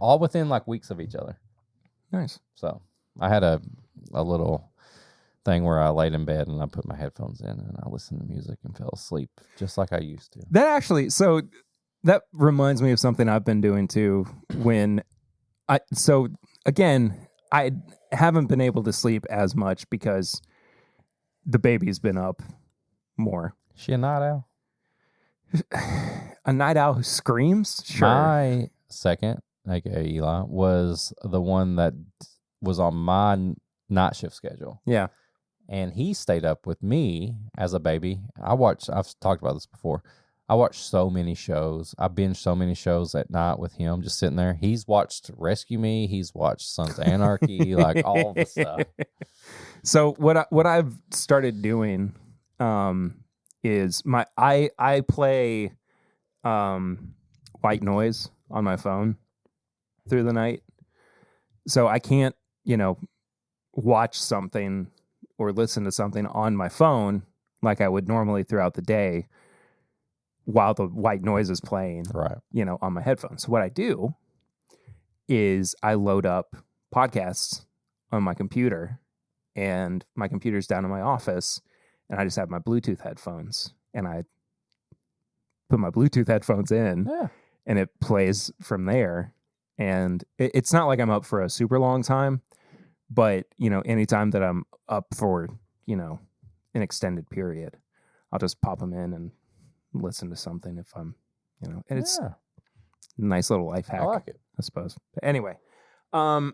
all within like weeks of each other. Nice. So I had a little thing where I laid in bed and I put my headphones in and I listened to music and fell asleep just like I used to. That reminds me of something I've been doing too. I haven't been able to sleep as much because the baby's been up more. She a night owl? A night owl who screams? Sure. My second, aka Eli, was the one that was on my night shift schedule. Yeah. And he stayed up with me as a baby. I've talked about this before. I watched so many shows. I binged so many shows at night with him, just sitting there. He's watched Rescue Me. He's watched Sons of Anarchy, like all the stuff. So what I've started doing is I play white noise on my phone through the night. So I can't, watch something or listen to something on my phone like I would normally throughout the day while the white noise is playing, right? On my headphones. So what I do is I load up podcasts on my computer, and my computer's down in my office, and I just have my Bluetooth headphones, and I put my Bluetooth headphones in, and it plays from there. And it's not like I'm up for a super long time, but, anytime that I'm up for, an extended period, I'll just pop them in and listen to something if I'm, and it's a nice little life hack. I like it, I suppose. But anyway, I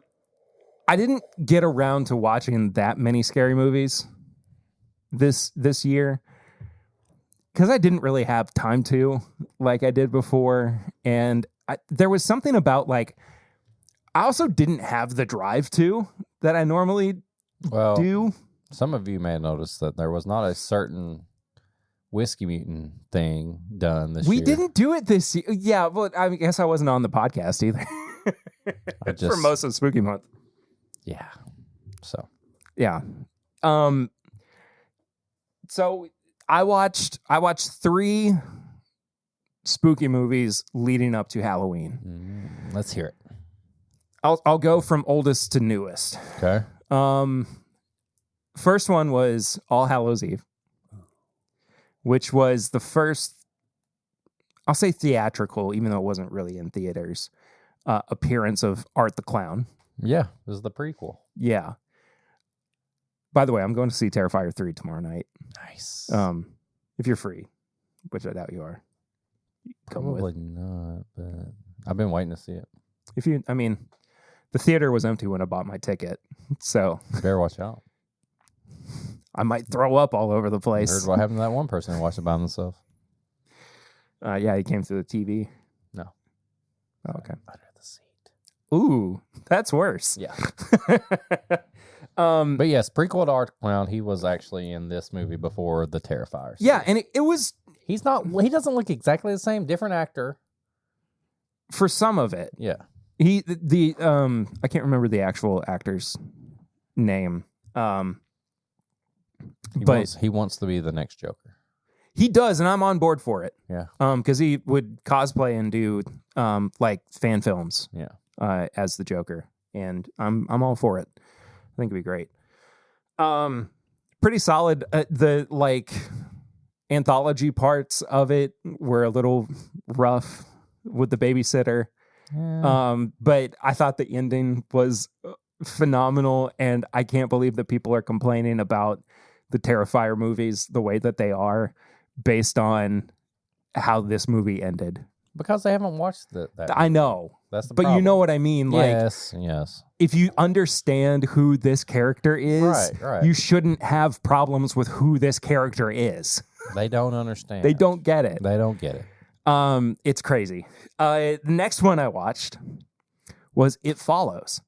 didn't get around to watching that many scary movies this year because I didn't really have time to like I did before. And there was something about like, I also didn't have the drive to that I normally do. Some of you may have noticed that there was not a certain Whiskey Mutant thing done this year. We didn't do it this year. Yeah, but I guess I wasn't on the podcast either. For most of Spooky Month. Yeah. So. Yeah. So I watched 3 spooky movies leading up to Halloween. Let's hear it. I'll go from oldest to newest. Okay. First one was All Hallows Eve, which was the first, I'll say theatrical, even though it wasn't really in theaters, appearance of Art the Clown. Yeah, it was the prequel. Yeah. By the way, I'm going to see Terrifier 3 tomorrow night. Nice. If you're free, which I doubt you are. Probably not, but I've been waiting to see it. The theater was empty when I bought my ticket, so Better watch out. I might throw up all over the place. Heard what happened to that one person who watched it by themselves. Yeah, he came through the TV. No. Oh, okay. Under the seat. Ooh, that's worse. Yeah. But yes, prequel to Art Clown, he was actually in this movie before The Terrifiers. Yeah, and it was He doesn't look exactly the same. Different actor. for some of it. Yeah. I can't remember the actual actor's name. He wants to be the next Joker. He does, and I'm on board for it. Yeah. Because he would cosplay and do like fan films. Yeah. As the Joker, and I'm all for it. I think it'd be great. Pretty solid. The like anthology parts of it were a little rough with the babysitter. Yeah. But I thought the ending was phenomenal, and I can't believe that people are complaining about the Terrifier movies the way that they are based on how this movie ended. Because they haven't watched that. I know. That's the but problem. you know what I mean? Like, yes. if you understand who this character is, Right. you shouldn't have problems with who this character is. They don't understand. They don't get it. They don't get it. It's crazy. The next one I watched was It Follows.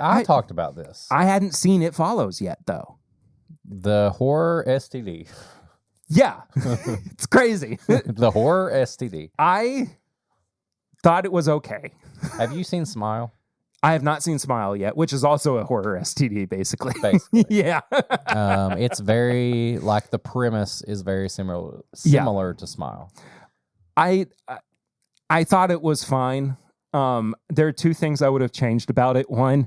I talked about this. I hadn't seen It Follows yet, though. The horror STD. Yeah, it's crazy. The horror STD. I thought it was okay. Have you seen Smile? I have not seen Smile yet, which is also a horror STD, basically. Yeah. It's very, like, the premise is very similar to Smile. I thought it was fine. There are two things I would have changed about it. One,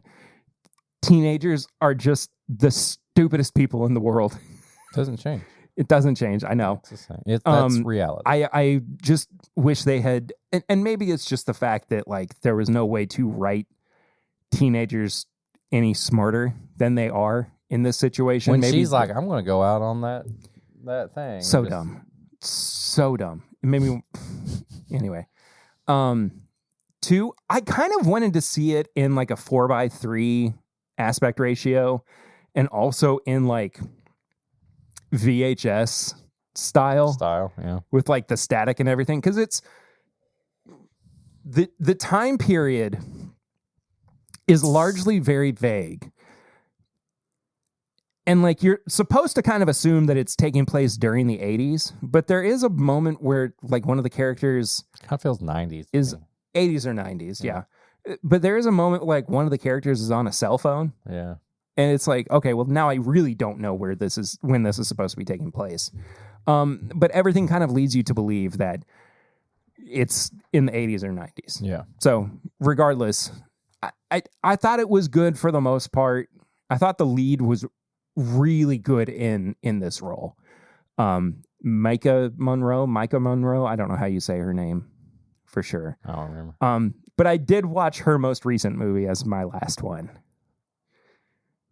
teenagers are just the stupidest people in the world. Doesn't change. It doesn't change. I know. It's the same. That's reality. I just wish they had, and maybe it's just the fact that like there was no way to write teenagers any smarter than they are in this situation. When maybe she's like, I'm going to go out on that thing. so dumb. It made me anyway. Two, I kind of wanted to see it in like a 4:3 aspect ratio, and also in like VHS style, yeah, with like the static and everything, because it's the time period is largely very vague. And like you're supposed to kind of assume that it's taking place during the 80s, but there is a moment where like one of the characters kind of feels 90s. Is 80s or 90s, yeah. But there is a moment like one of the characters is on a cell phone. Yeah. And it's like, okay, well now I really don't know when this is supposed to be taking place. But everything kind of leads you to believe that it's in the 80s or 90s. Yeah. So regardless, I thought it was good for the most part. I thought the lead was really good in this role. Micah Monroe, I don't know how you say her name for sure. I don't remember. But I did watch her most recent movie as my last one,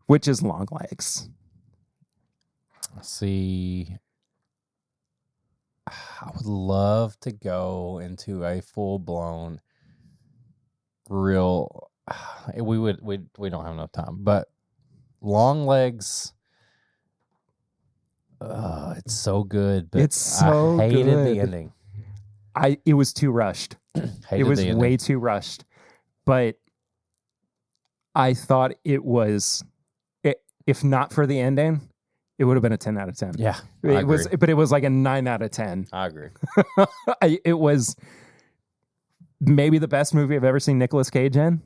which is Longlegs. See, I would love to go into a full-blown real, we don't have enough time, but Longlegs, it's so good, but It's so I hated good. the ending. It was too rushed. It was way too rushed. But I thought it was, if not for the ending, it would have been a 10 out of 10. Yeah, It was like a 9 out of 10. I agree. It was maybe the best movie I've ever seen Nicolas Cage in.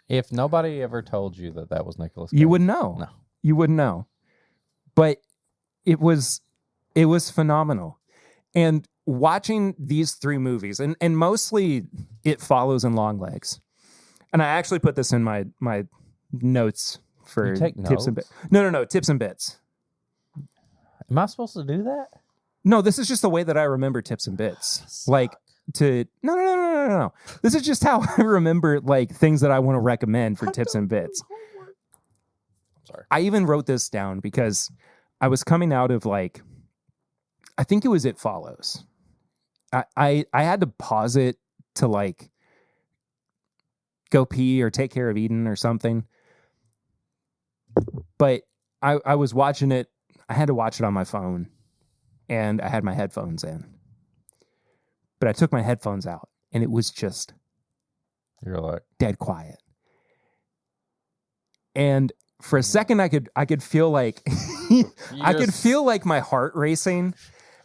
If nobody ever told you that was Nicolas Cage, You wouldn't know. No. You wouldn't know. But it was phenomenal. And watching these three movies, and mostly It Follows and Longlegs. And I actually put this in my notes for You take tips and notes? bits. No, tips and bits. Am I supposed to do that? No, this is just the way that I remember tips and bits. Like no. This is just how I remember like things that I want to recommend for tips and bits. Sorry. I even wrote this down because I was coming out of like, I think it was It Follows. I had to pause it to like go pee or take care of Eden or something. But I was watching it. I had to watch it on my phone, and I had my headphones in. But I took my headphones out, and it was just You're like dead quiet. And for a second, I could feel like I could feel like my heart racing,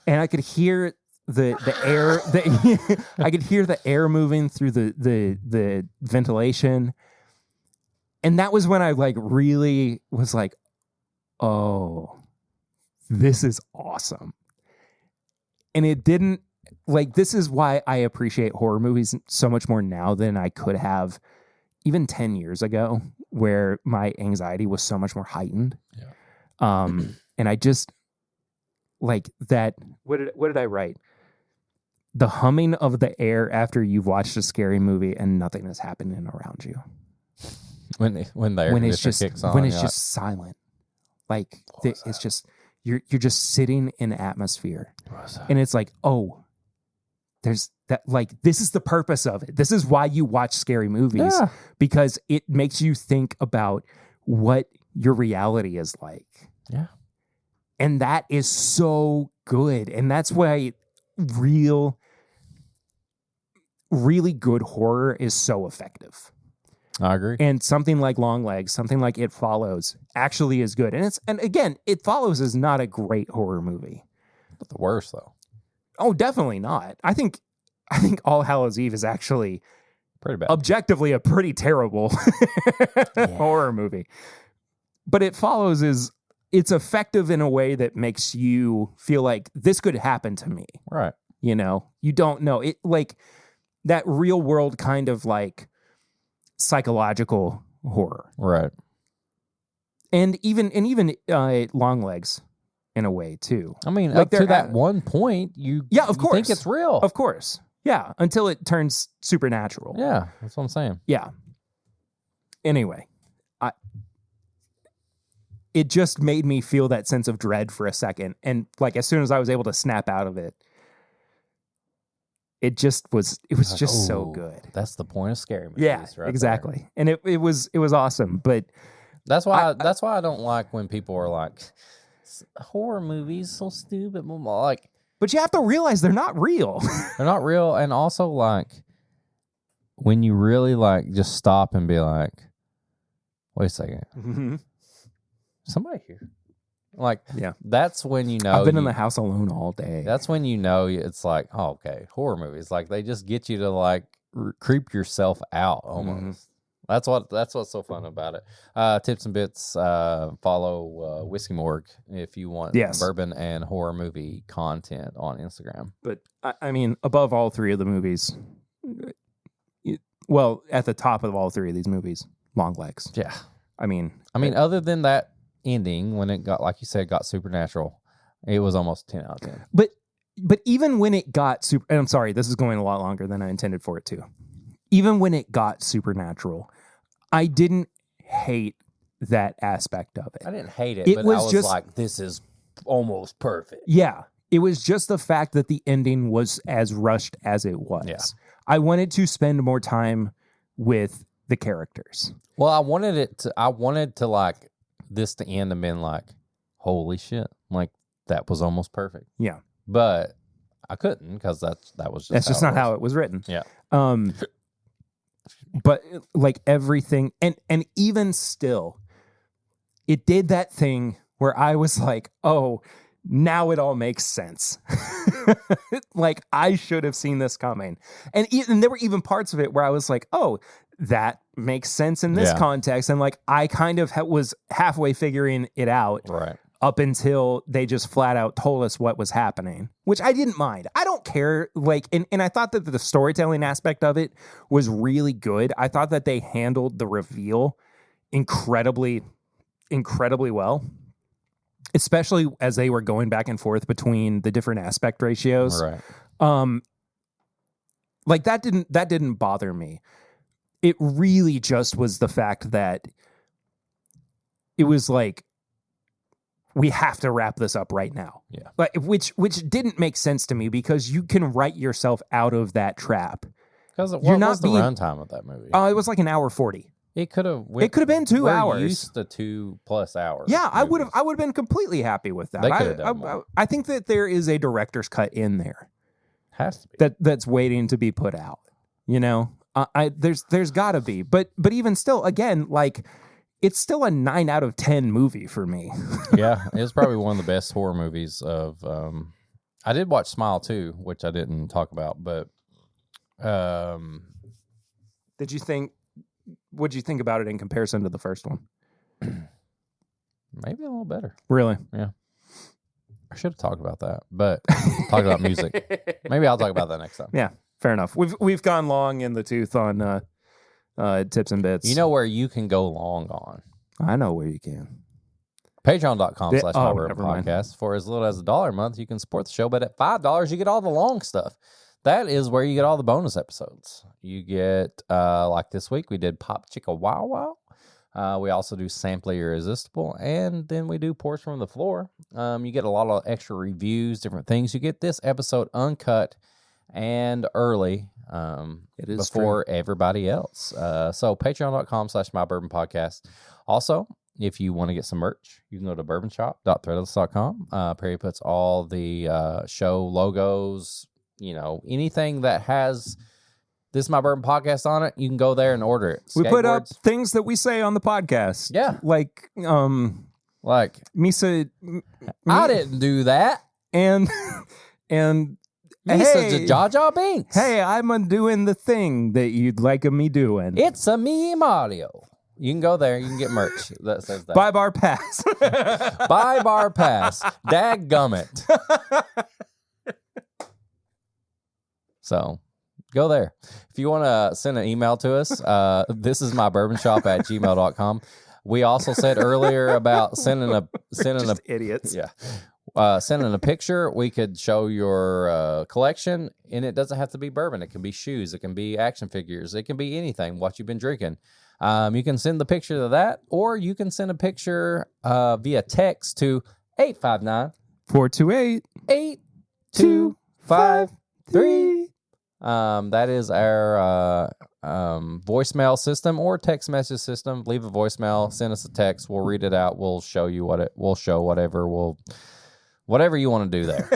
and I could hear the air. I could hear the air moving through the ventilation, and that was when I like really was like, "Oh, this is awesome." And it didn't like. This is why I appreciate horror movies so much more now than I could have even 10 years ago, where my anxiety was so much more heightened. Yeah. And I just like that. What did I write? The humming of the air after you've watched a scary movie and nothing is happening around you. when the air conditioner kicks on, when it's just silent, like it's just you're just sitting in atmosphere, and it's like, oh, there's that. Like, this is the purpose of it. This is why you watch scary movies, because it makes you think about what your reality is like. Yeah. And that is so good. And that's why really good horror is so effective. I agree. And something like Longlegs, something like It Follows actually is good. And again, It Follows is not a great horror movie. Not the worst though. Oh, definitely not. I think All Hallows Eve is actually Pretty bad. objectively a pretty terrible horror movie. But It Follows it's effective in a way that makes you feel like this could happen to me. Right. You know, you don't know it, like that real world kind of like psychological horror. Right. And even Longlegs in a way too. I mean, like up to that one point, of you course, think it's real. Of course. Yeah. Until it turns supernatural. Yeah. That's what I'm saying. Yeah. Anyway, it just made me feel that sense of dread for a second. And like, as soon as I was able to snap out of it, it was just so good. That's the point of scary movies. Yeah, right exactly. And it was awesome. But that's why I don't like when people are like, horror movies so stupid. Like, but you have to realize they're not real. They're not real. And also, like, when you really like just stop and be like, wait a second. Mm-hmm. Somebody here. Like, yeah, that's when you know. I've been in the house alone all day. That's when you know it's like, oh, okay, horror movies. Like, they just get you to like creep yourself out almost. Mm-hmm. That's what's so fun about it. Tips and bits. Follow Whiskey Morgue if you want bourbon and horror movie content on Instagram. But I mean, above all three of the movies, well, at the top of all three of these movies, Longlegs. Yeah. I mean, other than that ending, when it got, like you said, got supernatural, it was almost 10 out of 10. But even when it got and I'm sorry, this is going a lot longer than I intended for it to. Even when it got supernatural, I didn't hate that aspect of it. I didn't hate it, but I was just like, this is almost perfect. Yeah. It was just the fact that the ending was as rushed as it was. Yeah. I wanted to spend more time with the characters. Well, I wanted to like this to end and been like, holy shit. Like, that was almost perfect. Yeah. But I couldn't, because that's just not how it was written. Yeah. But like everything, and even still, it did that thing where I was like, oh, now it all makes sense. Like, I should have seen this coming. And there were even parts of it where I was like, oh, that makes sense in this context. And like, I kind of was halfway figuring it out. Right. Up until they just flat out told us what was happening, which I didn't mind. I don't care. Like, and I thought that the storytelling aspect of it was really good. I thought that they handled the reveal incredibly, incredibly well, especially as they were going back and forth between the different aspect ratios. Right. Like that didn't bother me. It really just was the fact that it was like, we have to wrap this up right now. Yeah. Like, which didn't make sense to me, because you can write yourself out of that trap Because what You're not was the being- runtime of that movie? It was like an hour 40. It could have. It could have been 2 we're hours. Used to 2+ hours. Yeah, I would movies. have been completely happy with that. They could have done more. I think that there is a director's cut in there Has to be. that's waiting to be put out. You know, there's got to be, but even still, again, like it's still a 9 out of 10 movie for me. Yeah, it's probably one of the best horror movies of. I did watch Smile too, which I didn't talk about, but. Did you think? What'd you think about it in comparison to the first one? Maybe a little better. Really? Yeah. I should have talked about that, but talked about music. Maybe I'll talk about that next time. Yeah, fair enough. We've gone long in the tooth on tips and bits. You know where you can go long on? I know where you can. Patreon.com/MyBourbon never mind. Podcast. For as little as $1 a month, you can support the show, but at $5, you get all the long stuff. That is where you get all the bonus episodes. You get, like this week, we did Pop Chicka Wow Wow. We also do Sampling Irresistible, and then we do Pours from the Floor. You get a lot of extra reviews, different things. You get this episode uncut and early It is before everybody else. So patreon.com/MyBourbon Podcast. Also, if you want to get some merch, you can go to bourbonshop.threadless.com. Perry puts all the show logos, you know, anything that has This Is My Bourbon Podcast on it, you can go there and order it. We put up Skateboards. things that we say on the podcast. Yeah. Like Like, Misa I didn't do that. and Misa hey, Jaja Binks. hey, I'm doing the thing that you'd like me doing. It's a me Mario. You can go there. You can get merch that says that. Buy bar pass. Buy bar pass. Dadgummit. So go there. If you want to send an email to us, this is my bourbon shop at gmail.com. We also said earlier about sending a Just idiots. yeah. Sending a picture. We could show your collection, and it doesn't have to be bourbon. It can be shoes. It can be action figures. It can be anything, what you've been drinking. You can send the picture of that, or you can send a picture via text to 859 428 8253. That is our voicemail system or text message system. Leave a voicemail, send us a text. We'll read it out. We'll show you we'll show whatever you want to do there.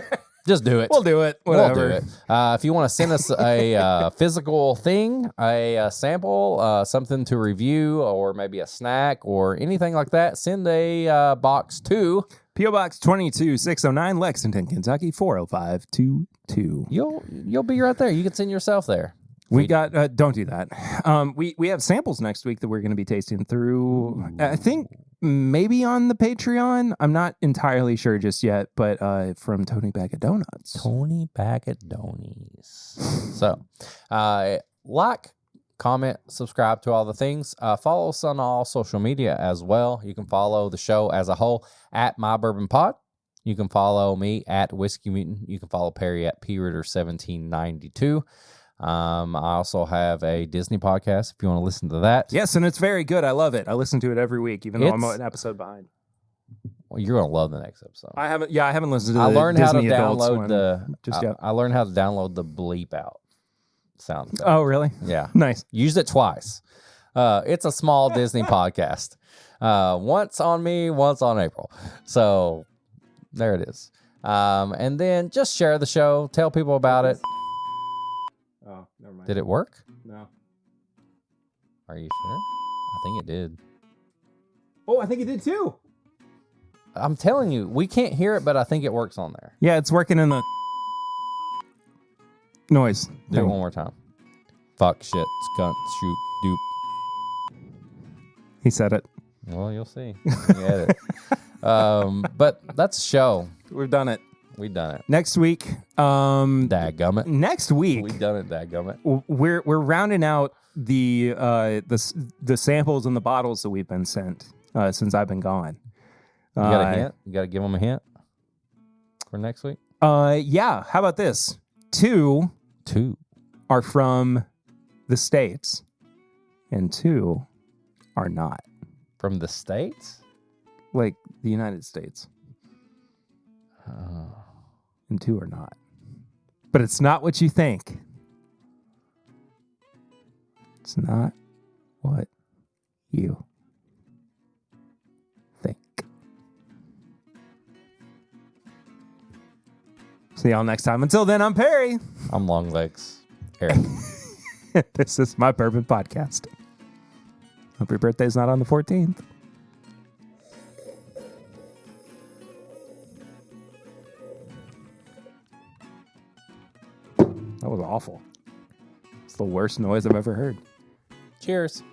Just do it. We'll do it. Whatever. We'll do it. If you want to send us a physical thing, a sample, something to review, or maybe a snack or anything like that, send a box to P.O. Box 22609, Lexington, Kentucky 40522. You'll be right there. You can send yourself there. We got don't do that. We have samples next week that we're going to be tasting through. I think maybe on the Patreon. I'm not entirely sure just yet, but from Tony Bag of Donuts. Tony Bag of Donies. So, like, comment, subscribe to all the things. Follow us on all social media as well. You can follow the show as a whole at My Bourbon Pod. You can follow me at Whiskey Mutant. You can follow Perry at PRitter1792. I also have a Disney podcast if you want to listen to that. Yes, and it's very good. I love it. I listen to it every week, even though I'm an episode behind. Well, you're gonna love the next episode. I haven't listened to the I learned Disney how to Adults download one the. just yet. I learned how to download the bleep out sound effect. Oh, really? Yeah, Nice. used it twice. It's a small Disney podcast. Once on me, once on April. So there it is. And then just share the show. Tell people about it. Oh, never mind. Did it work? No. Are you sure? I think it did. Oh, I think it did too. I'm telling you, we can't hear it, but I think it works on there. Yeah, it's working in the noise. Do it one more time. Fuck, shit, scunt, shoot, dupe. He said it. Well, you'll see. You get it. But that's the show. We've done it. We've done it. Next week. Dadgummit. Next week. We've done it, dadgummit. We're rounding out the samples and the bottles that we've been sent since I've been gone. You got a hint? You got to give them a hint for next week? Yeah. How about this? Two are from the States, and two are not. From the States? Like the United States. Oh. And two are not. But it's not what you think. It's not what you think. See y'all next time. Until then, I'm Perry. I'm Long Legs. Eric. This is my Bourbon Podcast. Hope your birthday's not on the 14th. That was awful. It's the worst noise I've ever heard. Cheers.